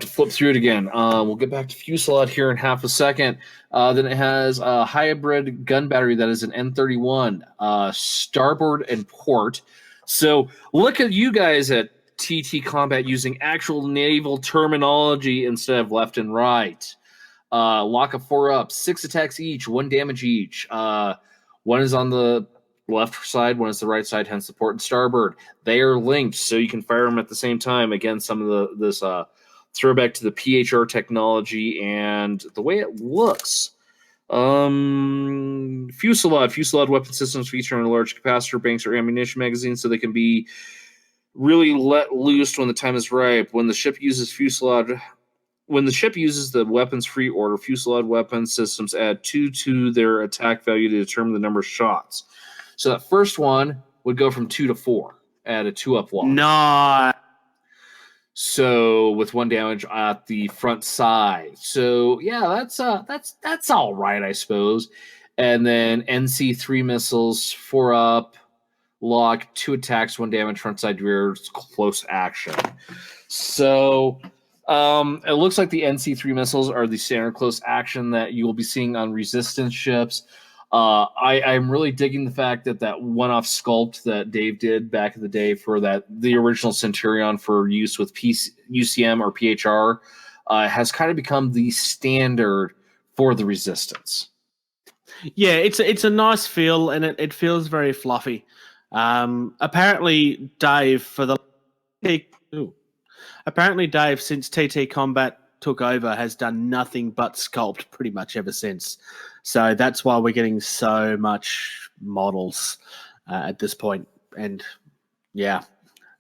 flip through it again. We'll get back to fusillade here in half a second. Then it has a hybrid gun battery that is an N31, starboard and port. So look at you guys at TTCombat using actual naval terminology instead of left and right. Lock of 4 up, 6 attacks each, 1 damage each. One is on the left side, one is the right side, hence the port and starboard. They are linked, so you can fire them at the same time. Again, some of this throwback to the PHR technology and the way it looks. Fusillade weapon systems feature a large capacitor banks or ammunition magazines, so they can be really let loose when the time is ripe. When the ship uses the weapons free order, fusillade weapon systems add 2 to their attack value to determine the number of shots. So that first one would go from 2 to 4 at a 2-up lock. No. So with 1 damage at the front side. So yeah, that's all right, I suppose. And then NC3 missiles, 4 up, lock, 2 attacks, 1 damage, front side rear, close action. So It looks like the NC3 missiles are the standard close action that you will be seeing on resistance ships. I'm really digging the fact that one-off sculpt that Dave did back in the day for the original Centurion for use with UCM or PHR has kind of become the standard for the resistance. Yeah, it's a nice feel, and it feels very fluffy. Apparently, Dave since TTCombat took over, has done nothing but sculpt pretty much ever since. So that's why we're getting so much models at this point. And yeah,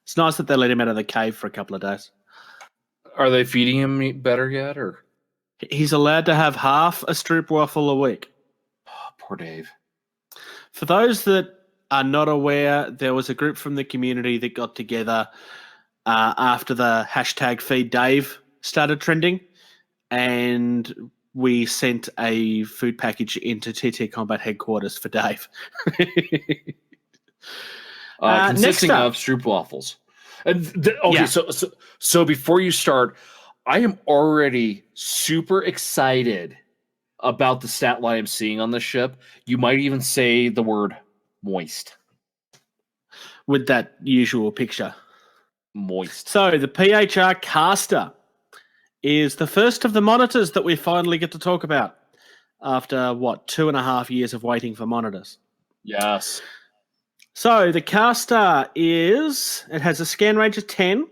it's nice that they let him out of the cave for a couple of days. Are they feeding him better yet, or he's allowed to have half a stroop waffle a week? Poor Dave. For those that are not aware, there was a group from the community that got together after the hashtag Feed Dave started trending, and we sent a food package into TTCombat headquarters for Dave. Consisting of stroop waffles. So before you start, I am already super excited about the stat line I'm seeing on this ship. You might even say the word moist. With that usual picture. Moist. So the PHR caster is the first of the monitors that we finally get to talk about after, 2.5 years of waiting for monitors. Yes. So the caster it has a scan range of 10,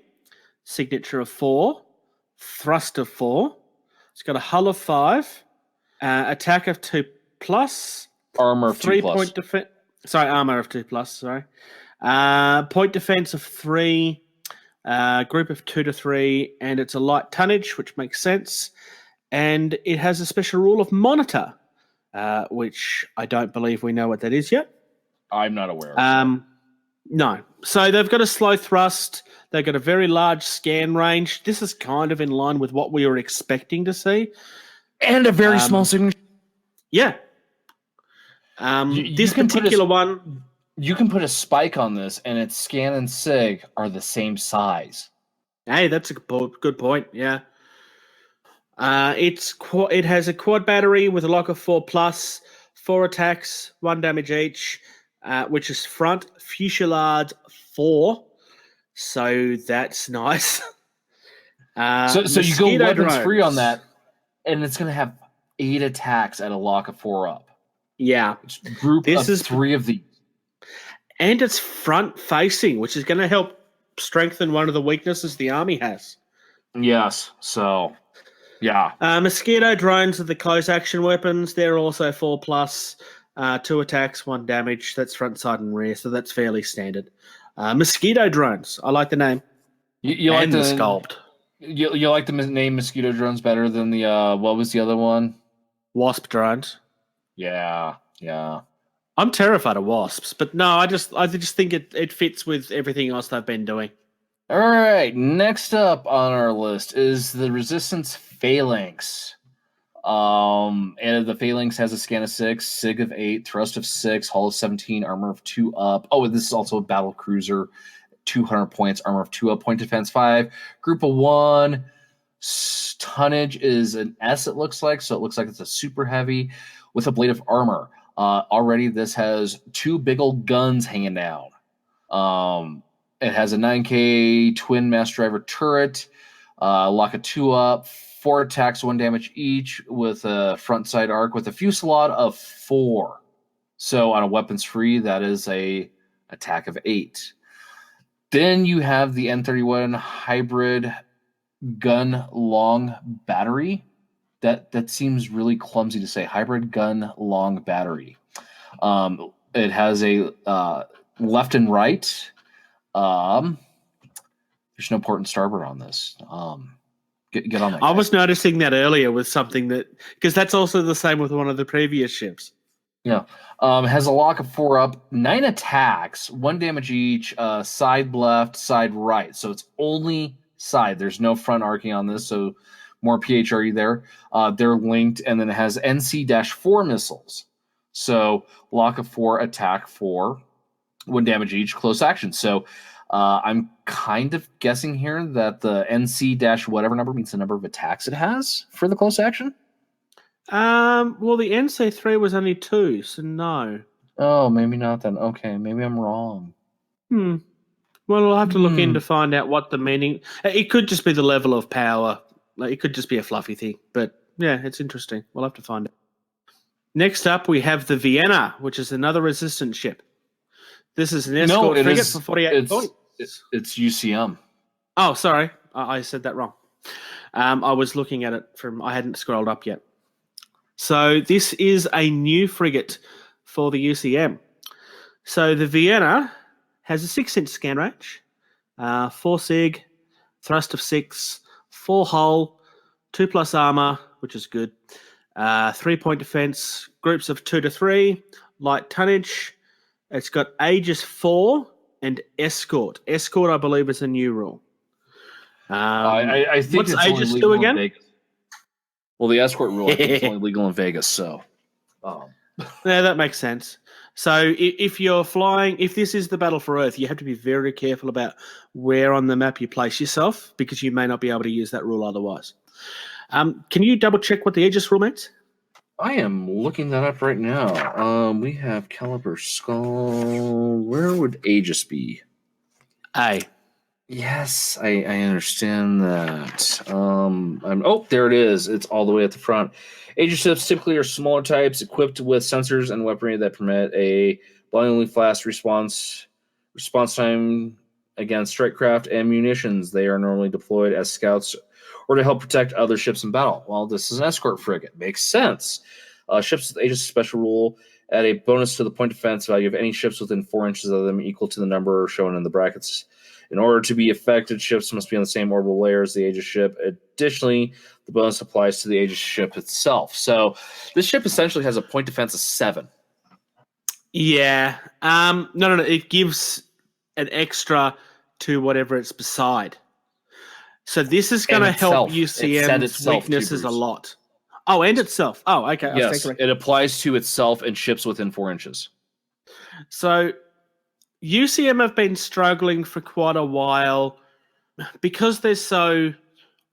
signature of 4, thrust of 4. It's got a hull of 5, attack of 2+, armor of 2+. Point defense. Sorry, armor of 2+. Sorry, point defense of 3, group of 2 to 3, and it's a light tonnage, which makes sense. And it has a special rule of monitor, which I don't believe we know what that is yet. I'm not aware of. No. So they've got a slow thrust. They've got a very large scan range. This is kind of in line with what we were expecting to see. And a very small signature. Yeah. This particular one... You can put a spike on this, and its scan and sig are the same size. Hey, that's a good point, yeah. It has a quad battery with a lock of 4+, 4 attacks, 1 damage each, which is front fusillade 4. So that's nice. So you go weapons free on that, and it's going to have 8 attacks at a lock of 4 up. Yeah. This is 3 of these. And it's front facing, which is going to help strengthen one of the weaknesses the army has. Yes. So, yeah. Mosquito drones are the close action weapons. They're also 4+, 2 attacks, 1 damage. That's front, side, and rear. So that's fairly standard. Mosquito drones. I like the name. You like the sculpt. You like the name mosquito drones better than the what was the other one? Wasp drones. Yeah. I'm terrified of wasps, but no, I just think it fits with everything else they've been doing. All right, next up on our list is the Resistance Phalanx. And the Phalanx has a scan of 6, sig of 8, thrust of 6, hull of 17, armor of 2 up. Oh, and this is also a battle cruiser, 200 points, armor of 2 up, point defense 5, group of 1. Tonnage is an S, it looks like, so it looks like it's a super heavy with a blade of armor. Already, this has 2 big old guns hanging down. It has a 9K twin mass driver turret, lock of 2 up, 4 attacks, 1 damage each, with a front side arc with a fusillade of 4. So on a weapons free, that is a attack of 8. Then you have the N31 hybrid gun long battery. That seems really clumsy to say. Hybrid gun long battery. It has a left and right. There's no port and starboard on this. Get on that. I was noticing that earlier with something because that's also the same with one of the previous ships. Yeah. It has a lock of 4 up, 9 attacks, 1 damage each, side left, side right. So it's only side. There's no front arcing on this, so more PHRE there. They're linked, and then it has NC-4 missiles. So lock of 4, attack 4, 1 damage each, close action. So I'm kind of guessing here that the NC dash whatever number means the number of attacks it has for the close action. Well, the NC3 was only 2, so no. Oh, maybe not then. Okay, maybe I'm wrong. Well, I'll have to look in to find out what the meaning. It could just be the level of power. Like, it could just be a fluffy thing. But yeah, it's interesting. We'll have to find it. Next up, we have the Vienna, which is another resistance ship. This is an escort frigate for 48 points. It's UCM. Oh, sorry. I said that wrong. I was looking at it I hadn't scrolled up yet. So this is a new frigate for the UCM. So the Vienna has a 6-inch scan range, 4 sig, thrust of 6, 4 hull, 2+ armor, which is good, 3-point defense, groups of 2 to 3, light tonnage. It's got Aegis 4 and Escort. Escort, I believe, is a new rule. I think what's it's Aegis only legal do again? in Vegas. Well, the escort rule I think it's only legal in Vegas, so. Yeah, that makes sense. So if you're flying, if this is the battle for Earth, you have to be very careful about where on the map you place yourself because you may not be able to use that rule otherwise. Can you double check what the Aegis rule means? I am looking that up right now. We have Caliber Skull. Where would Aegis be? A. Yes, I understand that. There it is. It's all the way at the front. Aegis ships typically are smaller types equipped with sensors and weaponry that permit a blindingly fast response time against strike craft and munitions. They are normally deployed as scouts or to help protect other ships in battle. Well, this is an escort frigate. Makes sense. Ships with Aegis special rule add a bonus to the point defense value of any ships within 4 inches of them equal to the number shown in the brackets. In order to be affected, ships must be on the same orbital layer as the Aegis ship. Additionally, the bonus applies to the Aegis ship itself. So this ship essentially has a point defense of 7. Yeah. No. It gives an extra to whatever it's beside. So this is going to help UCM's weaknesses a lot. Oh, and itself. Oh, okay. Yes, it applies to itself and ships within 4 inches. So UCM have been struggling for quite a while because they're so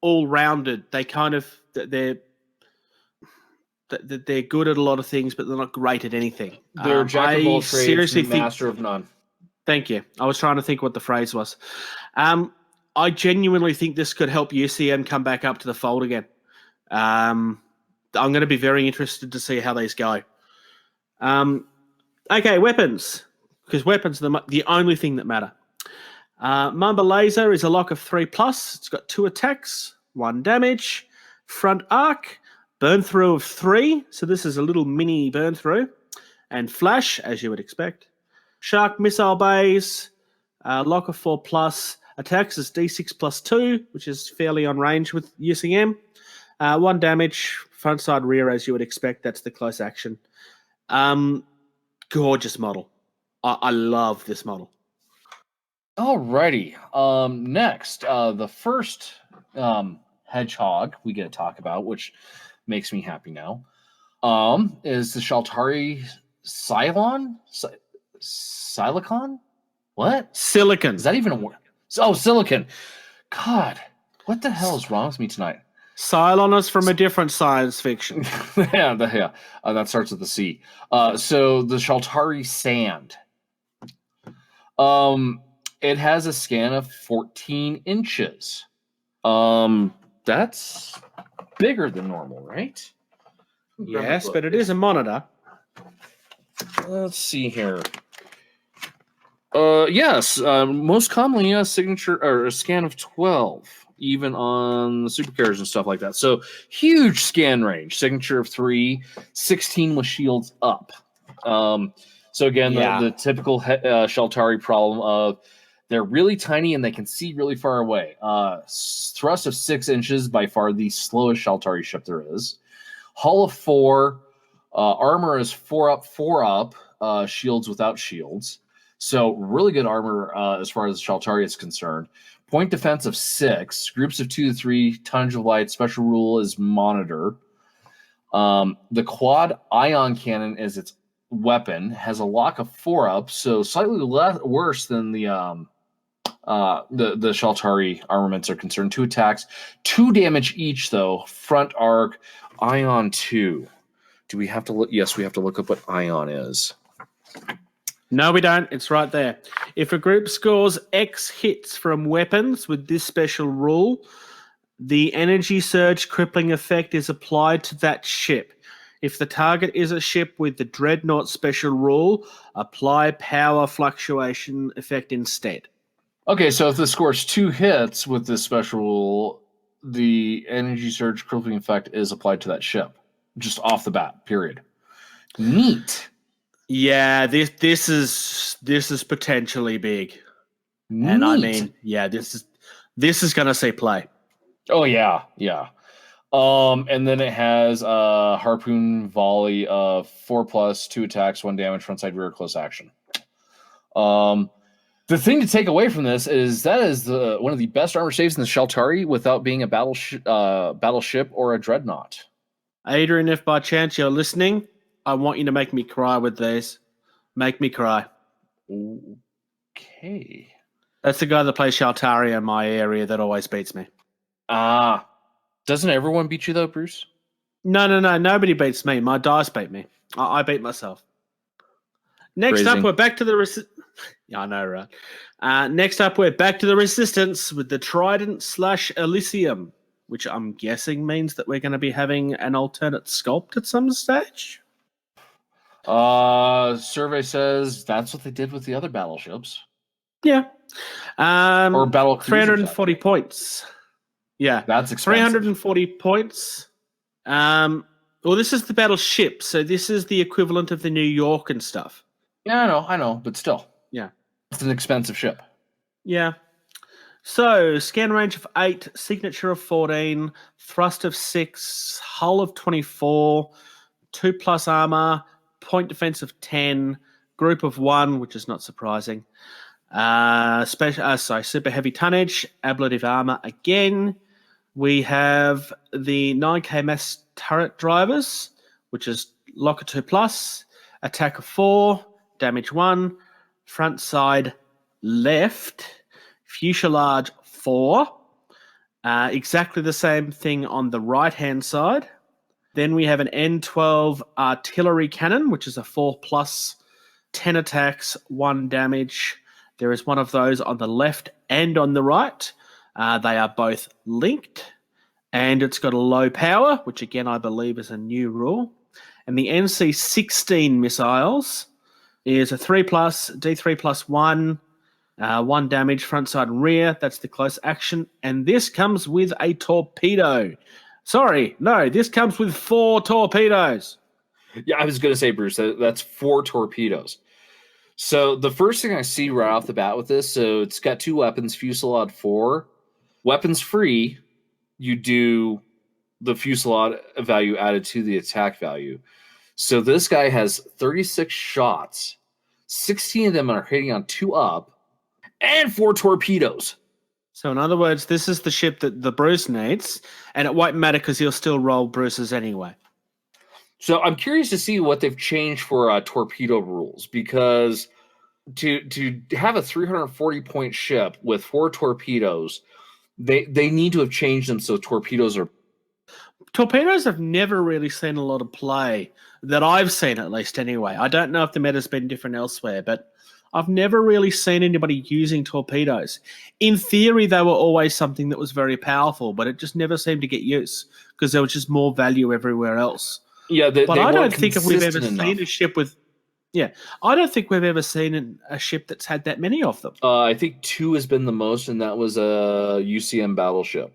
all-rounded. They kind of they're good at a lot of things, but they're not great at anything. They're jack of all trades, master of none. Thank you. I was trying to think what the phrase was. I genuinely think this could help UCM come back up to the fold again. I'm going to be very interested to see how these go. Okay, weapons. Because weapons are the only thing that matter. Mamba Laser is a lock of 3+. It's got 2 attacks, 1 damage, front arc, burn through of 3. So this is a little mini burn through. And flash, as you would expect. Shark missile bays, lock of 4+. Attacks is D6 plus 2, which is fairly on range with UCM. 1 damage, front side rear, as you would expect. That's the close action. Gorgeous model. I love this model. Alrighty. Next, the first hedgehog we get to talk about, which makes me happy now, is the Shaltari Cylon? Silicon? What? Silicon. Is that even a word? Oh, silicon. God, what the hell is wrong with me tonight? Cylon is from a different science fiction. Yeah. That starts with the C. So the Shaltari Sand. It has a scan of 14 inches. That's bigger than normal, right? Yes, but it is a monitor. Let's see here. Yes. Most commonly a signature or a scan of 12, even on the supercarriers and stuff like that. So huge scan range. Signature of 3, 16 with shields up. So again, the typical Shaltari problem of they're really tiny and they can see really far away. Thrust of 6 inches, by far the slowest Shaltari ship there is. Hull of 4. Armor is 4 up, 4 up. Shields without shields. So really good armor as far as Shaltari is concerned. Point defense of 6. Groups of 2 to 3. Tonnage of light. Special rule is monitor. The quad ion cannon is its weapon. Has a lock of 4 up. So slightly worse than the the Shaltari armaments are concerned. 2 attacks, 2 damage each, though. Front arc, Ion 2. Do we have to look? Yes, we have to look up what Ion is. No, we don't. It's right there. If a group scores X hits from weapons with this special rule, the energy surge crippling effect is applied to that ship. If the target is a ship with the Dreadnought special rule, apply power fluctuation effect instead. Okay, so if this scores 2 hits with this special rule, the energy surge crippling effect is applied to that ship, just off the bat. Period. Neat. Yeah, this is potentially big, Neat. and I mean, yeah, this is going to see play. Oh yeah. And then it has a harpoon volley of 4+, 2 attacks, 1 damage, frontside, rear, close action. The thing to take away from this is that is one of the best armor saves in the Shaltari without being a battleship or a dreadnought. Adrian, if by chance you're listening, I want you to make me cry with these. Make me cry. Okay. That's the guy that plays Shaltari in my area that always beats me. Doesn't everyone beat you though, Bruce? No. Nobody beats me. My dice beat me. I beat myself. Next Phrasing. up, we're back to the... Yeah, I know, right? Next up, we're back to the Resistance with the Trident / Elysium, which I'm guessing means that we're going to be having an alternate sculpt at some stage. Survey says that's what they did with the other battleships. Yeah. Or battle cruisers, 340 points. Yeah. That's expensive. 340 points. Well, this is the battleship, so this is the equivalent of the New York and stuff. Yeah, I know, but still. Yeah. It's an expensive ship. Yeah. So, scan range of 8, signature of 14, thrust of 6, hull of 24, 2+ armor, point defense of 10, group of 1, which is not surprising. Super heavy tonnage, ablative armor again. We have the 9K mass turret drivers, which is locker 2+, attack of 4, damage 1, front side left, fuselage 4. Exactly the same thing on the right-hand side. Then we have an N12 artillery cannon, which is a 4+, 10 attacks, 1 damage. There is one of those on the left and on the right. They are both linked. And it's got a low power, which again I believe is a new rule. And the NC-16 missiles is a 3+, D3+1, 1 damage, front, side, and rear. That's the close action. And this comes with a torpedo. Sorry, no, this comes with 4 torpedoes. Yeah, I was going to say, Bruce, that's 4 torpedoes. So the first thing I see right off the bat with this, so it's got 2 weapons, fuselage 4. Weapons free, you do the fuselage value added to the attack value. So this guy has 36 shots. 16 of them are hitting on 2 up, and 4 torpedoes. So in other words, this is the ship that the Bruce needs, and it won't matter because he'll still roll Bruce's anyway. So I'm curious to see what they've changed for torpedo rules, because to have a 340-point ship with 4 torpedoes, they need to have changed them so torpedoes are... Torpedoes have never really seen a lot of play, that I've seen at least anyway. I don't know if the meta's been different elsewhere, but I've never really seen anybody using torpedoes. In theory, they were always something that was very powerful, but it just never seemed to get use because there was just more value everywhere else. Yeah, but I don't think if we've ever enough. seen a ship with... Yeah, I don't think we've ever seen a ship that's had that many of them. I think 2 has been the most, and that was a UCM battleship.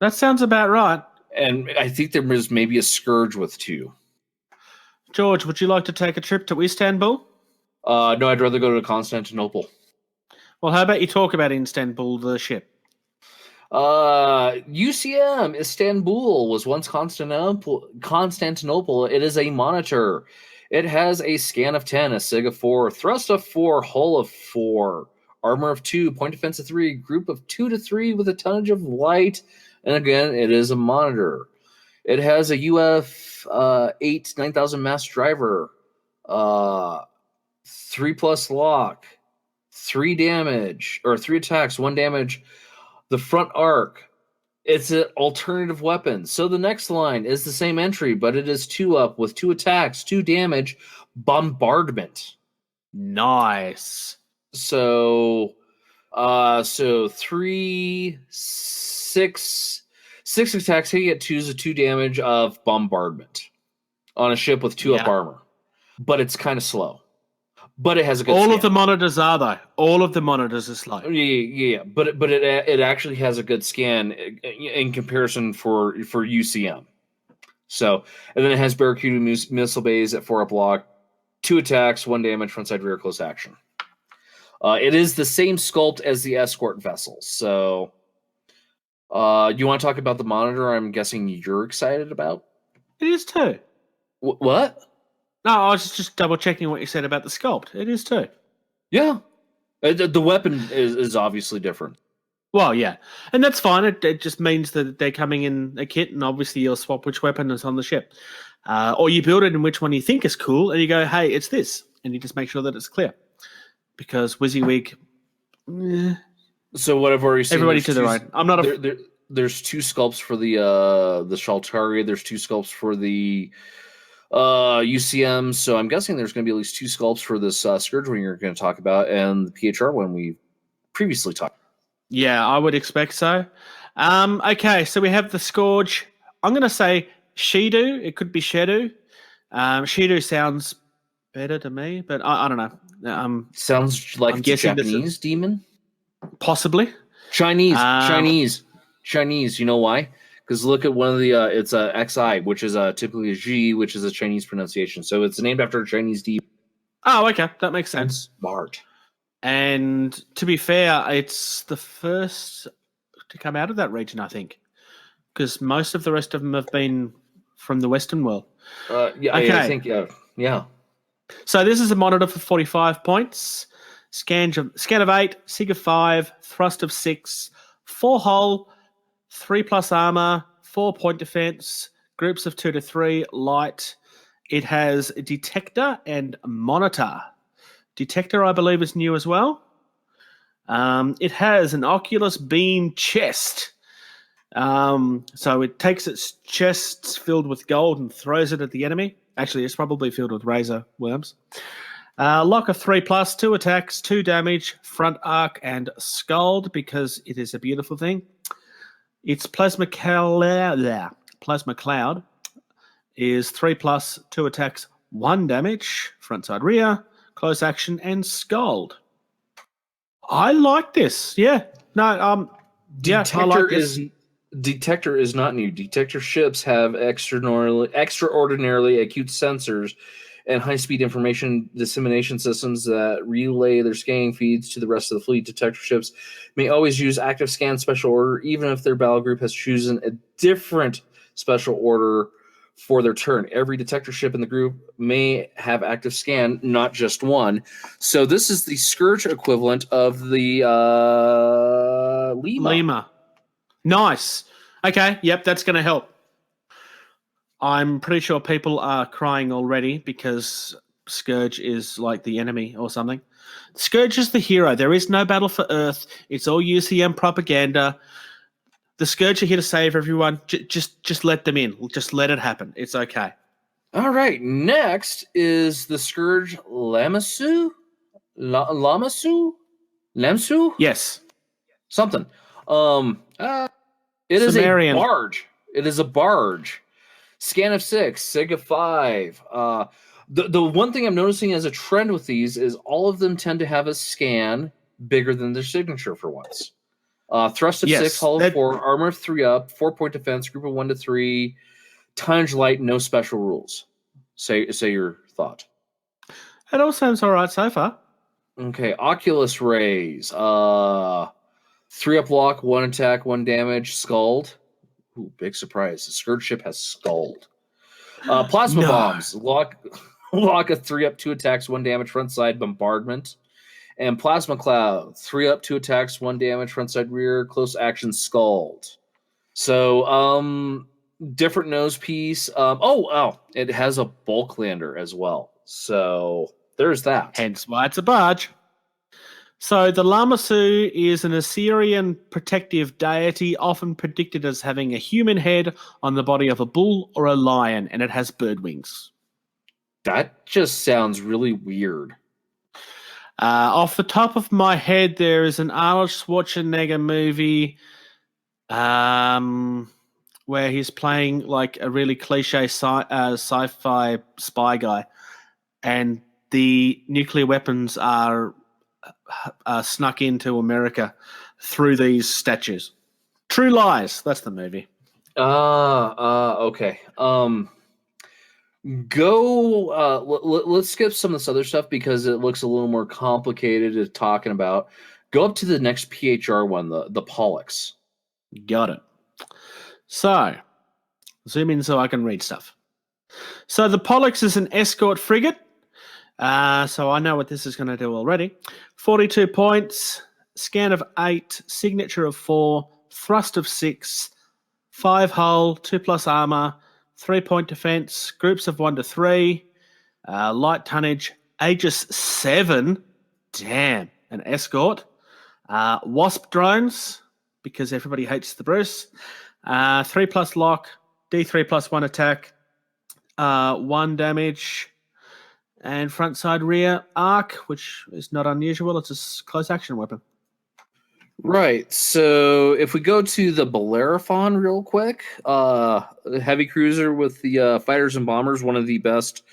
That sounds about right. And I think there was maybe a Scourge with 2. George, would you like to take a trip to Istanbul? No, I'd rather go to Constantinople. Well, how about you talk about Istanbul, the ship? UCM Istanbul was once Constantinople. It is a monitor. It has a scan of 10, a sig of 4, thrust of 4, hull of 4, armor of 2, point defense of 3, group of 2 to 3 with a tonnage of light. And again, it is a monitor. It has a UF 9000 mass driver, 3+ lock, 3 damage, or 3 attacks, 1 damage. The front arc, it's an alternative weapon. So the next line is the same entry, but it is 2 up with 2 attacks, 2 damage, bombardment. Nice. So 3, 6 attacks. He get 2 damage of bombardment on a ship with 2 up armor. But it's kind of slow. But it has a good All scan. of the monitors are, though. All of the monitors are slow. Yeah. But it actually has a good scan in comparison for UCM. So, and then it has Barracuda missile bays at 4 up block, 2 attacks, 1 damage, frontside rear, close action. It is the same sculpt as the escort vessel. So, you want to talk about the monitor? I'm guessing you're excited about. It is too. What? No, I was just double checking what you said about the sculpt. It is too. Yeah, the weapon is obviously different. Well, yeah, and that's fine. It just means that they're coming in a kit, and obviously you'll swap which weapon is on the ship, or you build it in which one you think is cool, and you go, "Hey, it's this," and you just make sure that it's clear. Because WYSIWYG, So what I've already seen, everybody to their own. I'm not there's 2 sculpts for the Shaltari. There's 2 sculpts for the UCM. So I'm guessing there's going to be at least 2 sculpts for this Scourge one you're going to talk about, and the PHR one we previously talked. Yeah, I would expect so. Okay, so we have the Scourge. I'm going to say Shidu. It could be Shedu. Shidu sounds better to me, but I don't know. Sounds like I'm it's a guessing Japanese demon. Possibly. Chinese. You know why? Because look at one of the, it's a XI, which is typically a G, which is a Chinese pronunciation. So it's named after a Chinese demon. Oh, okay. That makes sense. Smart. And to be fair, it's the first to come out of that region, I think. Because most of the rest of them have been from the Western world. Yeah, okay. I think, yeah. So this is a monitor for 45 points. Scan of 8, SIG of 5, thrust of 6, 4 hull, 3+ armor, 4 point defense, groups of 2 to 3, light. It has a detector and monitor. Detector, I believe, is new as well. It has an Oculus beam chest. So it takes its chests filled with gold and throws it at the enemy. Actually, it's probably filled with razor worms. Lock of 3+, 2 attacks, 2 damage, front arc, and scald, because it is a beautiful thing. Its plasma cloud is 3+, 2 attacks, 1 damage, frontside rear, close action, and scald. I like this. Yeah. No, Detector I like this. Detector is not new. Detector ships have extraordinarily acute sensors and high-speed information dissemination systems that relay their scanning feeds to the rest of the fleet. Detector ships may always use active scan special order, even if their battle group has chosen a different special order for their turn. Every detector ship in the group may have active scan, not just one. So this is the Scourge equivalent of the Lima. Nice. Okay, yep, that's going to help. I'm pretty sure people are crying already because Scourge is like the enemy or something. Scourge is the hero. There is no battle for Earth. It's all UCM propaganda. The Scourge are here to save everyone. Just let them in. Just let it happen. It's okay. All right. Next is the Scourge Lamasu? Lamsu? Yes. Something. It is Sumerian. a barge. It is a barge. Scan of 6, SIG of 5. The one thing I'm noticing as a trend with these is all of them tend to have a scan bigger than their signature for once. Thrust of 6, hull of 4, armor of 3 up, 4 point defense, group of 1 to 3, tonnage light, no special rules. Say your thought. It all sounds all right so far. Okay, Oculus Rays. 3 up block, 1 attack, 1 damage, scald. Ooh, big surprise. The Scourge ship has scald. Plasma bombs. Lock of 3 up, 2 attacks, 1 damage, front side, bombardment. And Plasma Cloud, 3 up, 2 attacks, 1 damage, front side rear, close action, scald. So, different nose piece. It has a bulk lander as well. So there's that. Hence why it's a barge. So the Lamassu is an Assyrian protective deity, often predicted as having a human head on the body of a bull or a lion, and it has bird wings. That just sounds really weird. Off the top of my head, there is an Arnold Schwarzenegger movie where he's playing like a really cliche sci-fi spy guy, and the nuclear weapons are snuck into America through these statues. True Lies, that's the movie. Okay. Let's skip some of this other stuff because it looks a little more complicated to talking about. Go up to the next PHR one, the Pollux. Got it. So, zoom in so I can read stuff. So the Pollux is an escort frigate. So I know what this is going to do already. 42 points, scan of 8, signature of 4, thrust of 6, 5 hull, 2+ armor, 3-point defense, groups of 1 to 3, light tonnage, Aegis 7. Damn, an escort. Wasp drones, because everybody hates the Bruce. 3+ lock, D3+1 attack, 1 damage. And front side rear arc, which is not unusual. It's a close action weapon. Right. So if we go to the Bellerophon real quick, heavy cruiser with the fighters and bombers, one of the best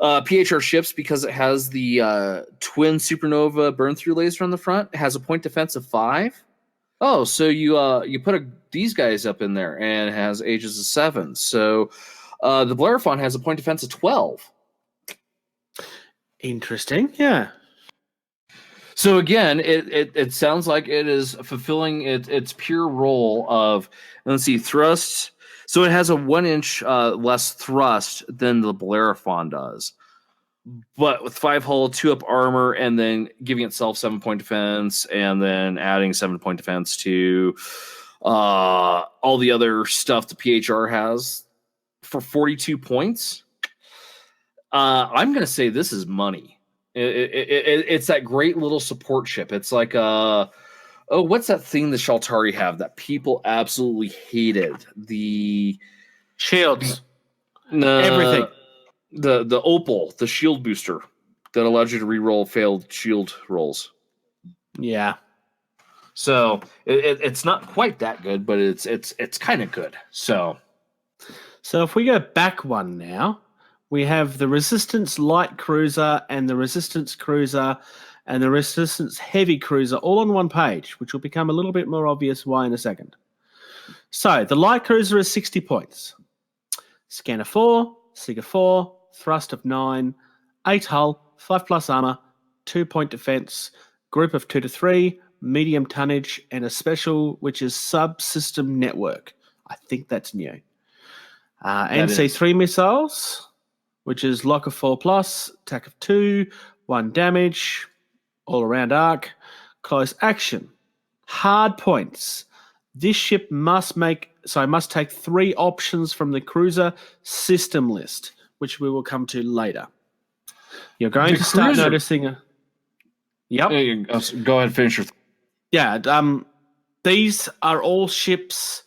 PHR ships because it has the twin supernova burn through laser on the front. It has a point defense of 5. Oh, so you put these guys up in there and it has Aegis of 7. So the Bellerophon has a point defense of 12. Interesting, yeah. So again, it sounds like it is fulfilling its pure role of, let's see, thrust. So it has a 1 inch less thrust than the Bellerophon does, but with 5 hull, 2 up armor, and then giving itself 7-point defense, and then adding 7-point defense to all the other stuff the PHR has for 42 points. I'm going to say this is money. It's that great little support ship. It's like, what's that thing the Shaltari have that people absolutely hated? The shields. Everything. The Opal, the shield booster that allows you to reroll failed shield rolls. Yeah. So it's not quite that good, but it's kind of good. So if we go back one now, we have the Resistance Light Cruiser and the Resistance Cruiser and the Resistance Heavy Cruiser all on one page, which will become a little bit more obvious why in a second. So the Light Cruiser is 60 points. Scan of 4, Sig of 4, thrust of 9, 8 hull, 5+ armor, 2-point defense, group of 2 to 3, medium tonnage, and a special which is subsystem network. I think that's new. NC3 missiles, which is lock of 4+, attack of 2, 1 damage, all around arc, close action, hard points. This ship must take 3 options from the cruiser system list, which we will come to later. You're going to start noticing Yep. Go ahead and finish your... Yeah, these are all ships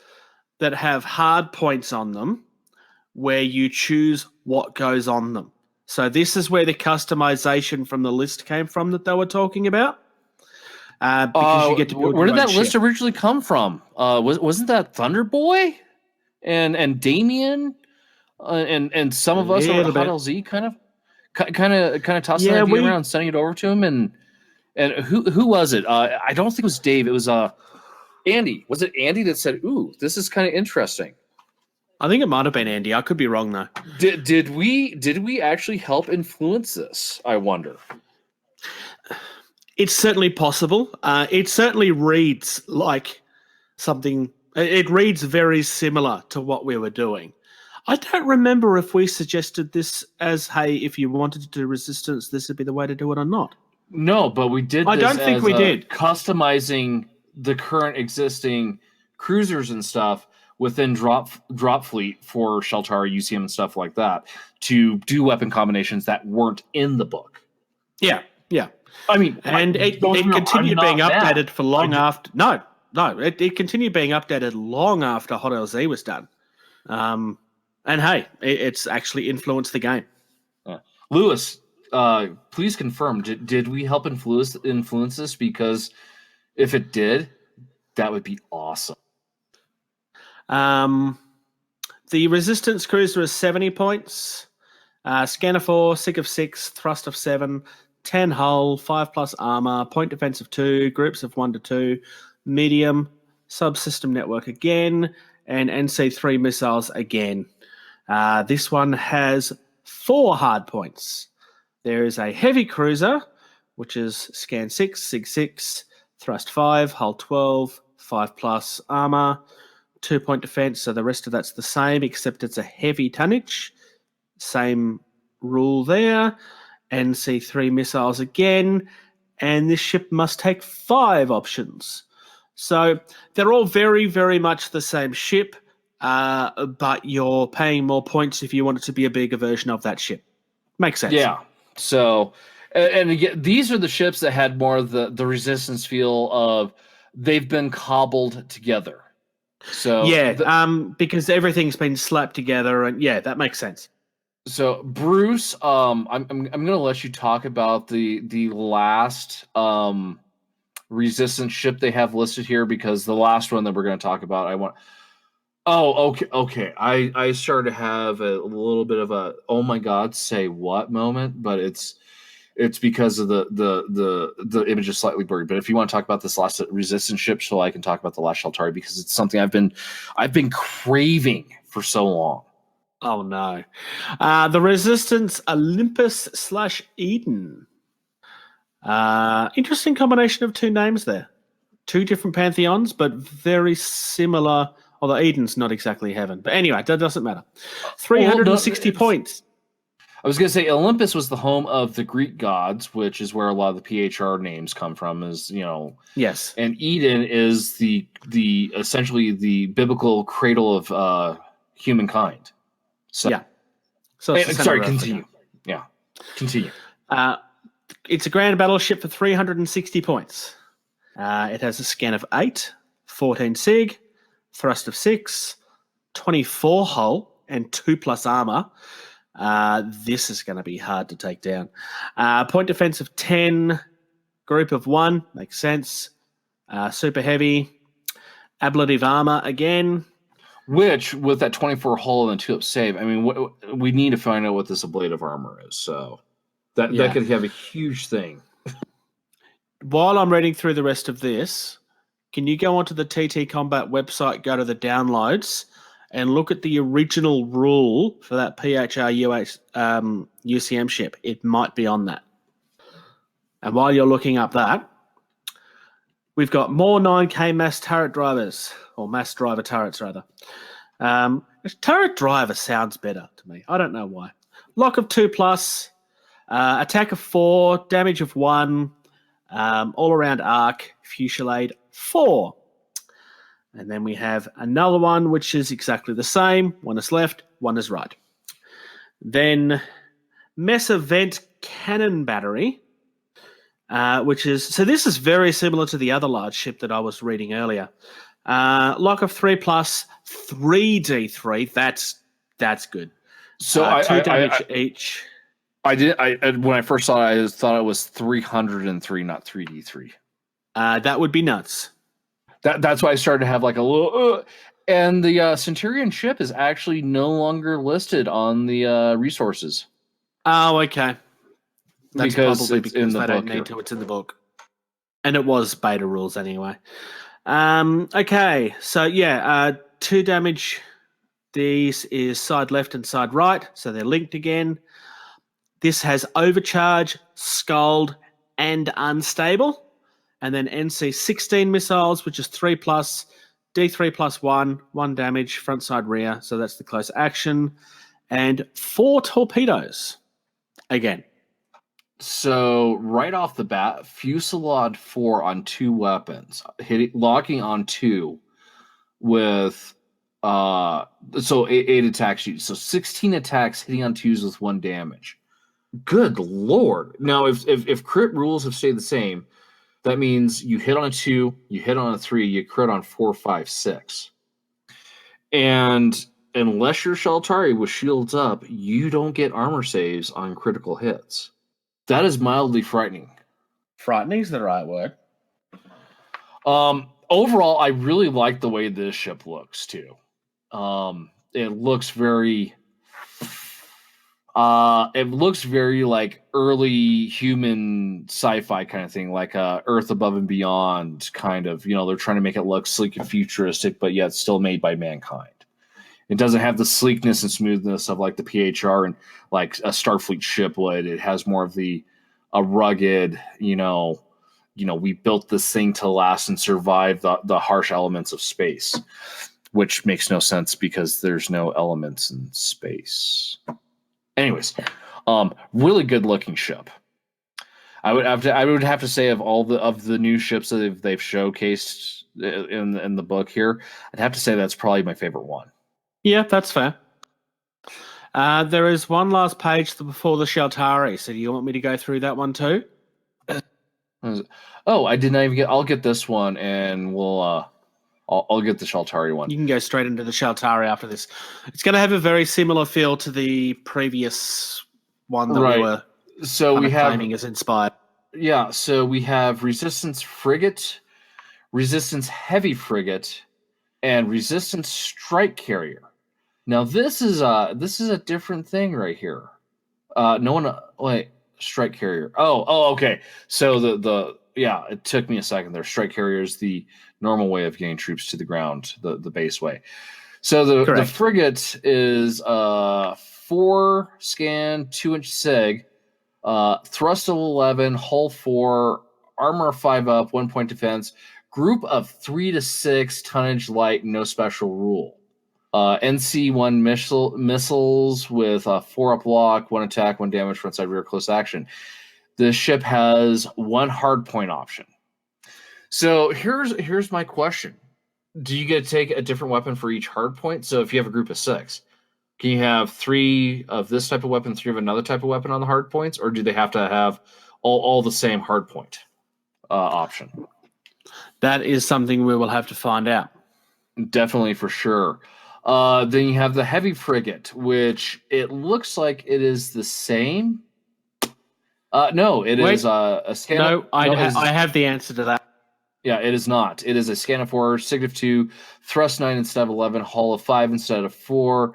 that have hard points on them where you choose what goes on them. So this is where the customization from the list came from that they were talking about. Because you get to build where did that ship. list originally come from? Wasn't that Thunderboy and Damien and some of us over at Hot LZ kind of tossing that idea around, sending it over to him, and who was it? I don't think it was Dave. It was Andy. Was it Andy that said, "Ooh, this is kind of interesting"? I think it might have been Andy. I could be wrong though. Did we actually help influence this? I wonder. It's certainly possible. It certainly reads like something. It reads very similar to what we were doing. I don't remember if we suggested this as, hey, if you wanted to do resistance, this would be the way to do it or not. No, but we did. I don't think we did. Customizing the current existing cruisers and stuff within Dropfleet for Shaltari, UCM, and stuff like that to do weapon combinations that weren't in the book. Yeah. I mean, And it don't get me wrong, continued I'm being not mad. updated for long after. No, it continued being updated long after Hot LZ was done. And hey, it's actually influenced the game. Lewis, please confirm. Did we help influence this? Because if it did, that would be awesome. The resistance cruiser is 70 points. Scanner 4, Sig of 6, Thrust of 7, 10 hull, 5+ armor, point defense of 2, groups of 1 to 2, medium, subsystem network again, and NC3 missiles again. This one has 4 hard points. There is a heavy cruiser, which is Scan 6, Sig 6, Thrust 5, Hull 12, 5+ armor, 2-point defense. So the rest of that's the same, except it's a heavy tonnage. Same rule there. NC3 missiles again. And this ship must take 5 options. So they're all very, very much the same ship, but you're paying more points if you want it to be a bigger version of that ship. Makes sense. Yeah. So, and again, these are the ships that had more of the resistance feel of they've been cobbled together. So yeah, because everything's been slapped together, and yeah, that makes sense. So Bruce, I'm gonna let you talk about the last resistance ship they have listed here, because the last one that we're gonna talk about, I want. Oh, okay. I started to have a little bit of a oh my god, say what moment, but it's because of the image is slightly blurry. But if you want to talk about this last resistance ship, so I can talk about the last Sheltari, because it's something I've been craving for so long. Oh no. The Resistance Olympus / Eden. Interesting combination of 2 names there. 2 different pantheons, but very similar. Although Eden's not exactly heaven. But anyway, that doesn't matter. 360 points. I was going to say Olympus was the home of the Greek gods, which is where a lot of the PHR names come from, Yes. And Eden is the essentially the biblical cradle of humankind. So, yeah. So sorry, continue. Yeah, continue. It's a grand battleship for 360 points. It has a scan of 8, 14 sig, thrust of 6, 24 hull, and 2+ armor. This is going to be hard to take down. Point defense of 10, group of 1, makes sense. Super heavy, ablative armor again. Which, with that 24 hull and 2-up save, I mean, we need to find out what this ablative armor is. So that could have a huge thing. While I'm reading through the rest of this, can you go onto the TTCombat website, go to the downloads, and look at the original rule for that PHR UCM ship? It might be on that. And while you're looking up that, we've got more 9K mass turret drivers, or mass driver turrets, rather. Turret driver sounds better to me. I don't know why. Lock of 2+, attack of 4, damage of 1, all-around arc, fusillade 4. And then we have another one, which is exactly the same. One is left, one is right. Then Mesa Vent Cannon Battery, which is... So this is very similar to the other large ship that I was reading earlier. Lock of 3+, 3d3. That's good. So 2 damage each. When I first saw it, I thought it was 303, not 3d3. That would be nuts. That's why I started to have like a little. And the Centurion ship is actually no longer listed on the resources. Oh, okay. That's probably because in the they don't need to. It's in the book. And it was beta rules anyway. Okay, so yeah, 2 damage. These is side left and side right, so they're linked again. This has overcharge, scald, and unstable. And then NC-16 missiles, which is 3+, D3+1, 1 damage, front, side, rear. So that's the close action. And 4 torpedoes again. So right off the bat, fusillade 4 on 2 weapons, locking on 2 with so 8 attacks. So 16 attacks hitting on 2s with 1 damage. Good Lord. Now, if crit rules have stayed the same, that means you hit on a 2, you hit on a 3, you crit on 4, 5, 6. And unless you're Sheltari with shields up, you don't get armor saves on critical hits. That is mildly frightening. Frightening is the right word. Overall, I really like the way this ship looks too. It looks very like early human sci-fi kind of thing, like Earth Above and Beyond kind of. They're trying to make it look sleek and futuristic, but yet still made by mankind. It doesn't have the sleekness and smoothness of like the PHR and like a Starfleet ship would. It has more of a rugged, we built this thing to last and survive the harsh elements of space, which makes no sense because there's no elements in space. Anyways, really good looking ship. I would have to say of all the new ships that they've showcased in the book here, I'd have to say that's probably my favorite one. Yeah, that's fair. There is one last page before the Sheltari. So do you want me to go through that one too? Oh, I did not even get. I'll get this one, and we'll. I'll get the Sheltari one. You can go straight into the Sheltari after this. It's going to have a very similar feel to the previous one that we were claiming is inspired. Yeah, so we have Resistance Frigate, Resistance Heavy Frigate, and Resistance Strike Carrier. Now this is a different thing right here. Strike Carrier. Oh, okay. So it took me a second there. Strike Carrier is the normal way of getting troops to the ground, the base way. So the frigate is 4 scan, 2-inch seg, thrust of 11, hull 4, armor 5 up, 1 point defense, group of 3 to 6, tonnage light, no special rule. NC-1 missiles with 4 up lock, 1 attack, 1 damage, front side, rear, close action. This ship has 1 hard point option. So here's my question. Do you get to take a different weapon for each hard point? So if you have a group of 6, can you have 3 of this type of weapon, 3 of another type of weapon on the hard points? Or do they have to have all the same hard point option? That is something we will have to find out. Definitely, for sure. Then you have the heavy frigate, which it looks like it is the same. No, it is a scan. No, I have the answer to that. Yeah, it is not. It is a scan of 4, sig of 2, thrust 9 instead of 11, hull of 5 instead of 4,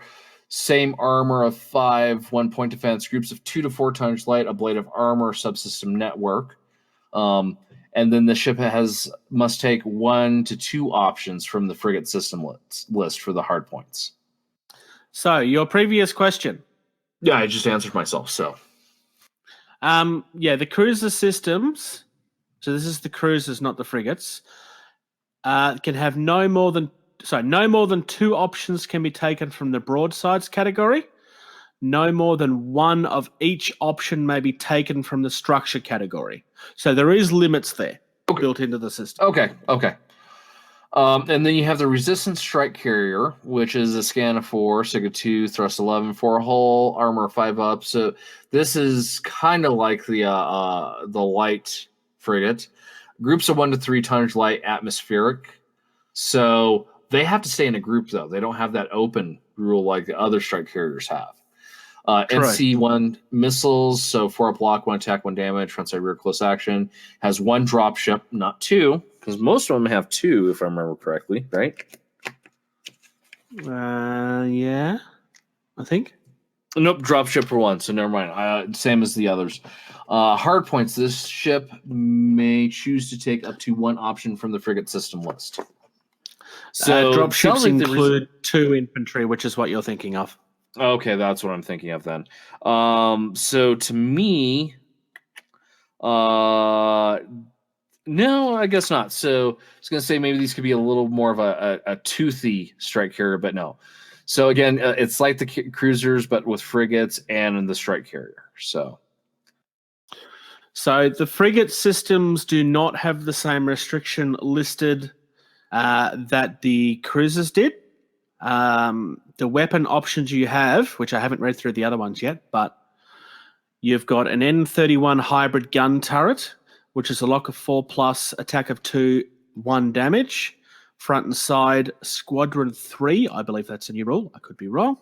same armor of 5, 1 point defense, groups of 2 to 4 tonnage light, a blade of armor, subsystem network. And then the ship must take 1 to 2 options from the frigate system list for the hard points. So your previous question. Yeah, I just answered myself. So, the cruiser systems. So this is the cruisers, not the frigates. Can have no more than 2 options can be taken from the broadsides category. No more than 1 of each option may be taken from the structure category. So there is limits there built into the system. Okay. And then you have the Resistance Strike Carrier, which is a scan of 4, sig of 2, thrust 11, 4 hull, armor 5 up. So this is kind of like the light frigate. Groups of 1 to 3 tonnage light, atmospheric. So they have to stay in a group, though. They don't have that open rule like the other strike carriers have. NC-1 missiles, so 4 up lock, 1 attack, 1 damage, front side, rear, close action. Has 1 drop ship, not 2, because most of them have 2, if I remember correctly, right? Yeah, I think. Nope, drop ship for 1, so never mind. Same as the others. Hard points. This ship may choose to take up to 1 option from the frigate system list. So drop ships include 2 infantry, which is what you're thinking of. Okay, that's what I'm thinking of then. So to me, no, I guess not. So I was going to say maybe these could be a little more of a toothy strike carrier, but no. So again, it's like the cruisers, but with frigates and the strike carrier. So the frigate systems do not have the same restriction listed that the cruisers did. The weapon options you have, which I haven't read through the other ones yet, but You've got an N31 hybrid gun turret, which is a lock of 4+, attack of 2, 1 damage. Front and side, Squadron 3. I believe that's a new rule. I could be wrong.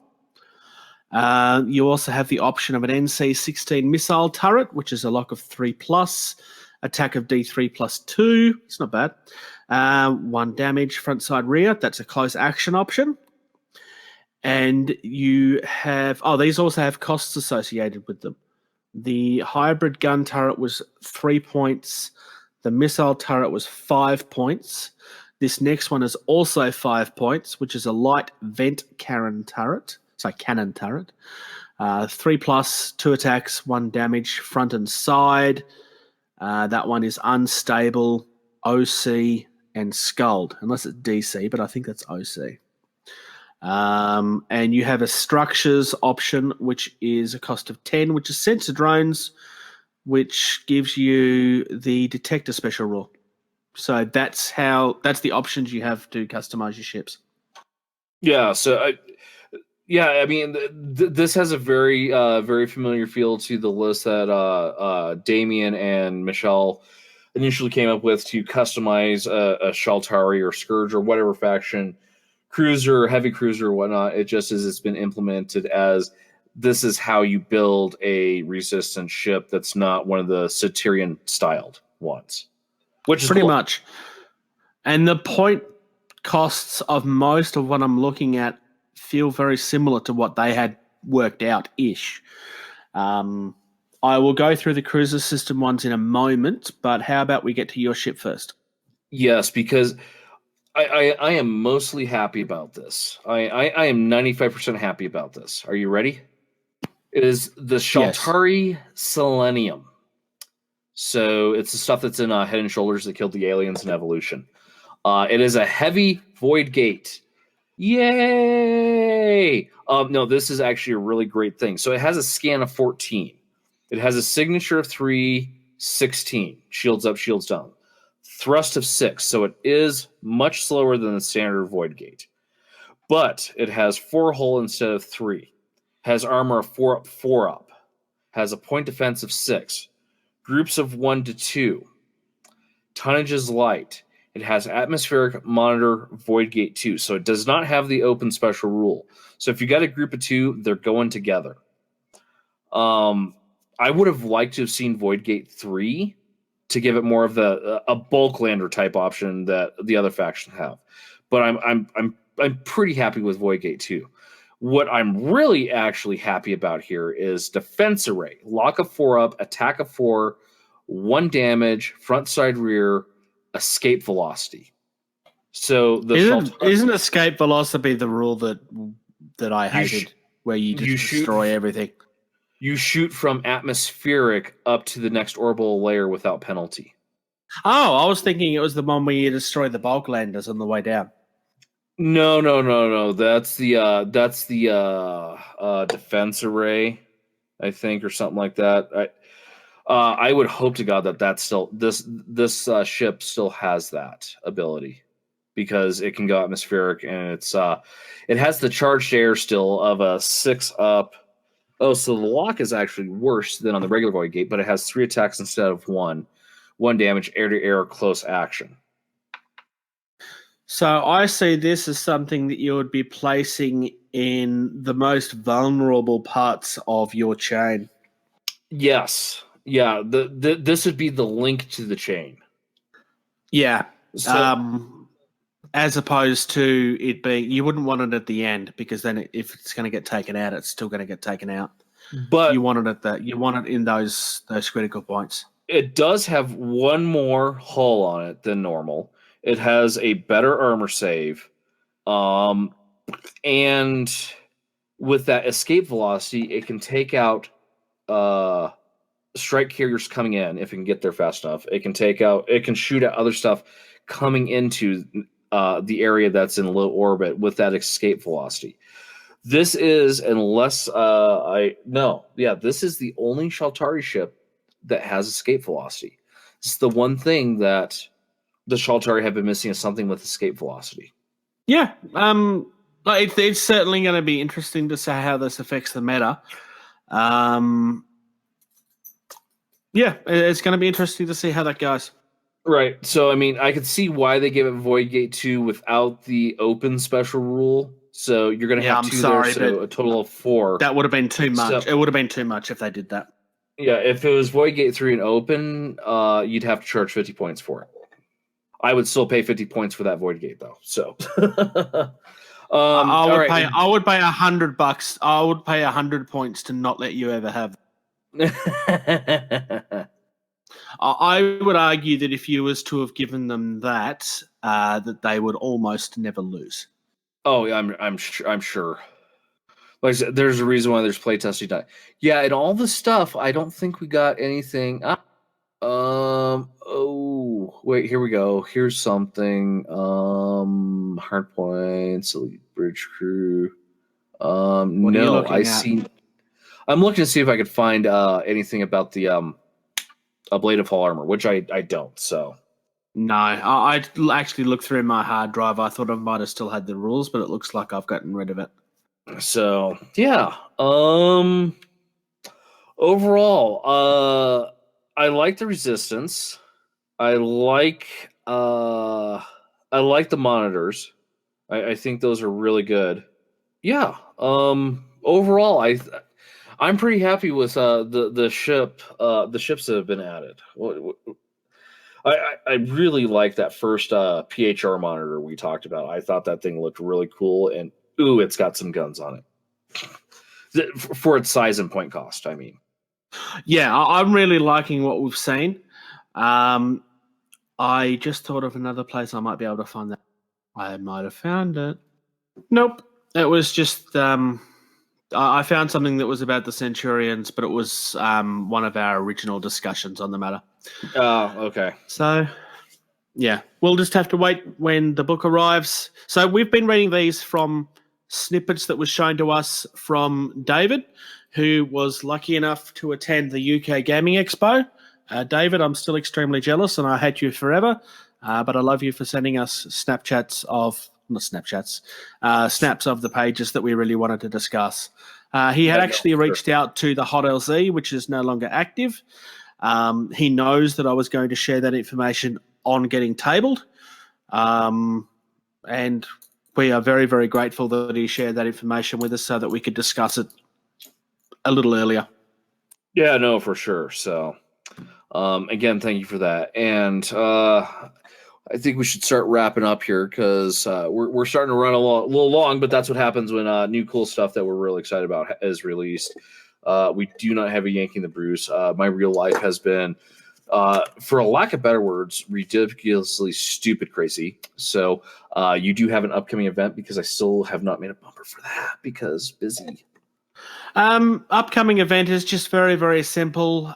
You also have the option of an NC-16 missile turret, which is a lock of 3+, attack of D3+2. It's not bad. 1 damage, front, side, rear. That's a close action option. And you have... Oh, these also have costs associated with them. The hybrid gun turret was 3 points. The missile turret was 5 points. This next one is also 5 points, which is a light vent cannon turret. 3+, 2 attacks, 1 damage, front and side. That one is unstable, OC, and sculled, unless it's DC, but I think that's OC. And you have a structures option, which is a cost of 10, which is sensor drones, which gives you the detector special rule. So that's the options you have to customize your ships. Yeah. So, I mean, this has a very, very familiar feel to the list that Damien and Michelle initially came up with to customize a Shaltari or Scourge or whatever faction, cruiser, heavy cruiser, or whatnot. It just is, it's been implemented as this is how you build a resistance ship that's not one of the Satyrian styled ones. Which is pretty cool. much. And the point costs of most of what I'm looking at feel very similar to what they had worked out-ish. I will go through the cruiser system ones in a moment, but how about we get to your ship first? Yes, because I am mostly happy about this. I am 95% happy about this. Are you ready? It is the Shaltari Selenium. So it's the stuff that's in Head and Shoulders that killed the aliens in Evolution. It is a heavy void gate. Yay! No, this is actually a really great thing. So it has a scan of 14. It has a signature of 3, 16. Shields up, shields down. Thrust of 6. So it is much slower than the standard void gate. But it has 4 hull instead of 3. Has armor of 4 up, 4 up. Has a point defense of 6. Groups of 1 to 2. Tonnage is light. It has atmospheric monitor void gate 2. So it does not have the open special rule. So if you got a group of 2, they're going together. I would have liked to have seen void gate 3 to give it more of a bulk lander type option that the other factions have. But I'm pretty happy with void gate 2. What I'm really actually happy about here is defense array. Lock of 4 up, attack of 4, 1 damage, front, side, rear, escape velocity. So isn't escape velocity the rule that I hated, where you just destroy everything? You shoot from atmospheric up to the next orbital layer without penalty. Oh, I was thinking it was the one where you destroy the bulk landers on the way down. No. That's the defense array, I think, or something like that. I would hope to God that still this ship still has that ability, because it can go atmospheric, and it has the charged air still of a 6 up. Oh, so the lock is actually worse than on the regular void gate, but it has 3 attacks instead of 1. 1 damage, air to air, close action. So I see this as something that you would be placing in the most vulnerable parts of your chain. Yes. Yeah. This would be the link to the chain. Yeah. So, as opposed to it being, you wouldn't want it at the end, because then if it's going to get taken out, it's still going to get taken out. But you want it in those critical points. It does have 1 more hull on it than normal. It has a better armor save. And with that escape velocity, it can take out strike carriers coming in if it can get there fast enough. It can shoot at other stuff coming into the area that's in low orbit with that escape velocity. This is, this is the only Shaltari ship that has escape velocity. It's the one thing that the Shaltari have been missing, is something with escape velocity. Yeah. It's certainly going to be interesting to see how this affects the meta. Yeah, it's going to be interesting to see how that goes. Right. So, I mean, I could see why they gave it Void Gate 2 without the open special rule. So you're going to Yeah, have I'm 2 sorry, there, so but a total of 4. that would have been too much. So, It would have been too much if they did that. yeah, if it was Void Gate 3 and open, you'd have to charge 50 points for it. I would still pay 50 points for that Void Gate, though. So, I all would right. pay. I would pay $100. I would pay 100 points to not let you ever have. I would argue that if you was to have given them that, that they would almost never lose. Oh, yeah, I'm sure. Like I said, there's a reason why there's playtesting done. Yeah, and all the stuff. I don't think we got anything. Oh, wait. Here we go. Here's something. Hard points. Elite bridge crew. What are you No, looking I at? see. I'm looking to see if I could find anything about the a blade of hull armor, which I don't. So No, I actually looked through my hard drive. I thought I might have still had the rules, but it looks like I've gotten rid of it. so yeah. Overall, I like the resistance. I like the monitors. I think those are really good. Yeah. Overall, I'm pretty happy with the ship the ships that have been added. I really like that first PHR monitor we talked about. I thought that thing looked really cool, and ooh, it's got some guns on it for its size and point cost. I mean, Yeah, I'm really liking what we've seen. I just thought of another place I might be able to find that. I might have found it. Nope. It was just I found something that was about the Centurions, but it was one of our original discussions on the matter. okay. So, yeah, we'll just have to wait when the book arrives. So we've been reading these from snippets that was shown to us from David, who was lucky enough to attend the UK Gaming Expo. David, I'm still extremely jealous, and I hate you forever. But I love you for sending us snaps of the pages that we really wanted to discuss. He had actually reached out to the Hot LZ, which is no longer active. He knows that I was going to share that information on getting tabled. And we are very, very grateful that he shared that information with us so that we could discuss it a little earlier. Yeah, no, for sure. So, again, thank you for that. And I think we should start wrapping up here because we're starting to run a little long, but that's what happens when new cool stuff that we're really excited about is released. We do not have a Yanking the Bruce. My real life has been, for a lack of better words, ridiculously stupid crazy. So you do have an upcoming event because I still have not made a bumper for that because busy. Upcoming event is just very, very simple.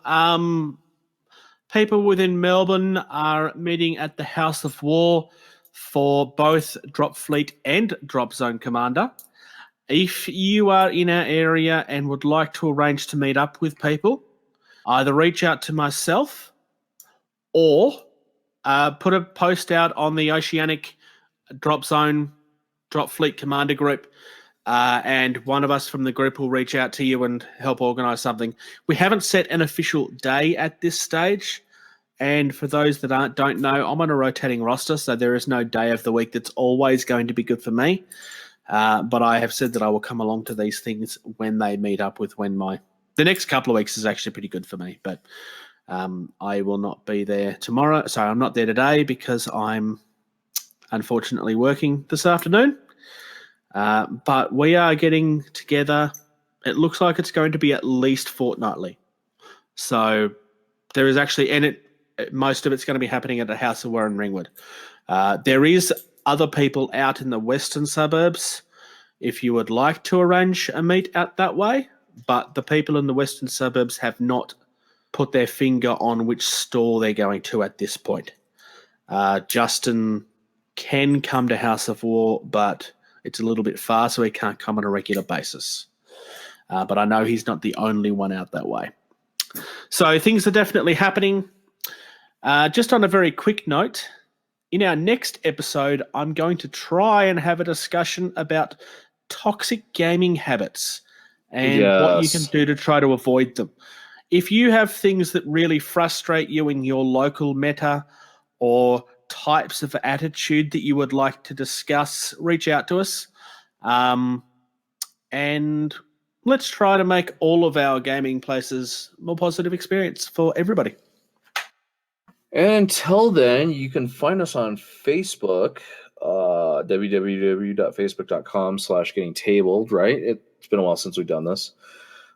People within Melbourne are meeting at the House of War for both Dropfleet and Dropzone Commander. If you are in our area and would like to arrange to meet up with people, either reach out to myself or put a post out on the Oceanic Dropzone Dropfleet Commander group, and one of us from the group will reach out to you and help organise something. We haven't set an official day at this stage. And for those that don't know, I'm on a rotating roster, so there is no day of the week that's always going to be good for me. But I have said that I will come along to these things when they meet up with the next couple of weeks is actually pretty good for me. But I will not be there tomorrow. Sorry, I'm not there today because I'm unfortunately working this afternoon. But we are getting together. It looks like it's going to be at least fortnightly. So there is actually, most of it's going to be happening at the House of War in Ringwood. There is other people out in the western suburbs if you would like to arrange a meet out that way, but the people in the western suburbs have not put their finger on which store they're going to at this point. Justin can come to House of War, but it's a little bit far, so he can't come on a regular basis. But I know he's not the only one out that way. So things are definitely happening. Just on a very quick note, in our next episode, I'm going to try and have a discussion about toxic gaming habits and what you can do to try to avoid them. If you have things that really frustrate you in your local meta or types of attitude that you would like to discuss, reach out to us. And let's try to make all of our gaming places a more positive experience for everybody. And until then, you can find us on Facebook, www.facebook.com/gettingtabled, right? It's been a while since we've done this.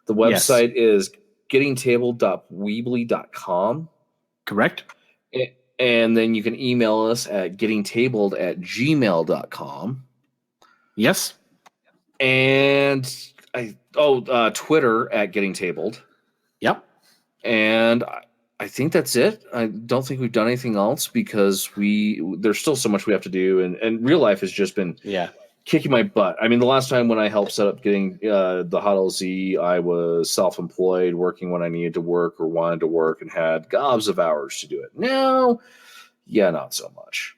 The website is gettingtabled.weebly.com. Correct. And then you can email us at gettingtabled@gmail.com. Yes. And Twitter at gettingtabled. Yep. And I think that's it. I don't think we've done anything else because there's still so much we have to do, and real life has just been kicking my butt. I mean, the last time when I helped set up getting the Hot LZ, I was self-employed, working when I needed to work or wanted to work, and had gobs of hours to do it. Now, not so much.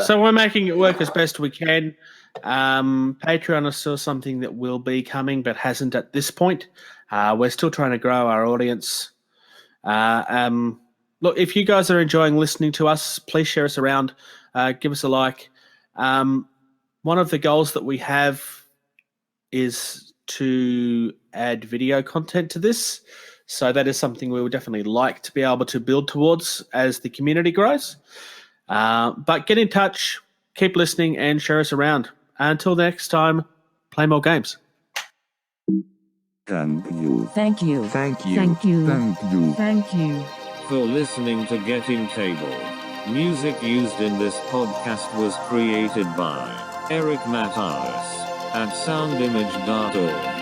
So we're making it work as best we can. Patreon is still something that will be coming, but hasn't at this point. We're still trying to grow our audience. Look, if you guys are enjoying listening to us, please share us around. Give us a like. One of the goals that we have is to add video content to this. So that is something we would definitely like to be able to build towards as the community grows. But get in touch, keep listening, and share us around. Until next time, play more games. Thank you. Thank you. Thank you. Thank you. Thank you. Thank you. For listening to Getting Tabled. Music used in this podcast was created by Eric Matthias at soundimage.org.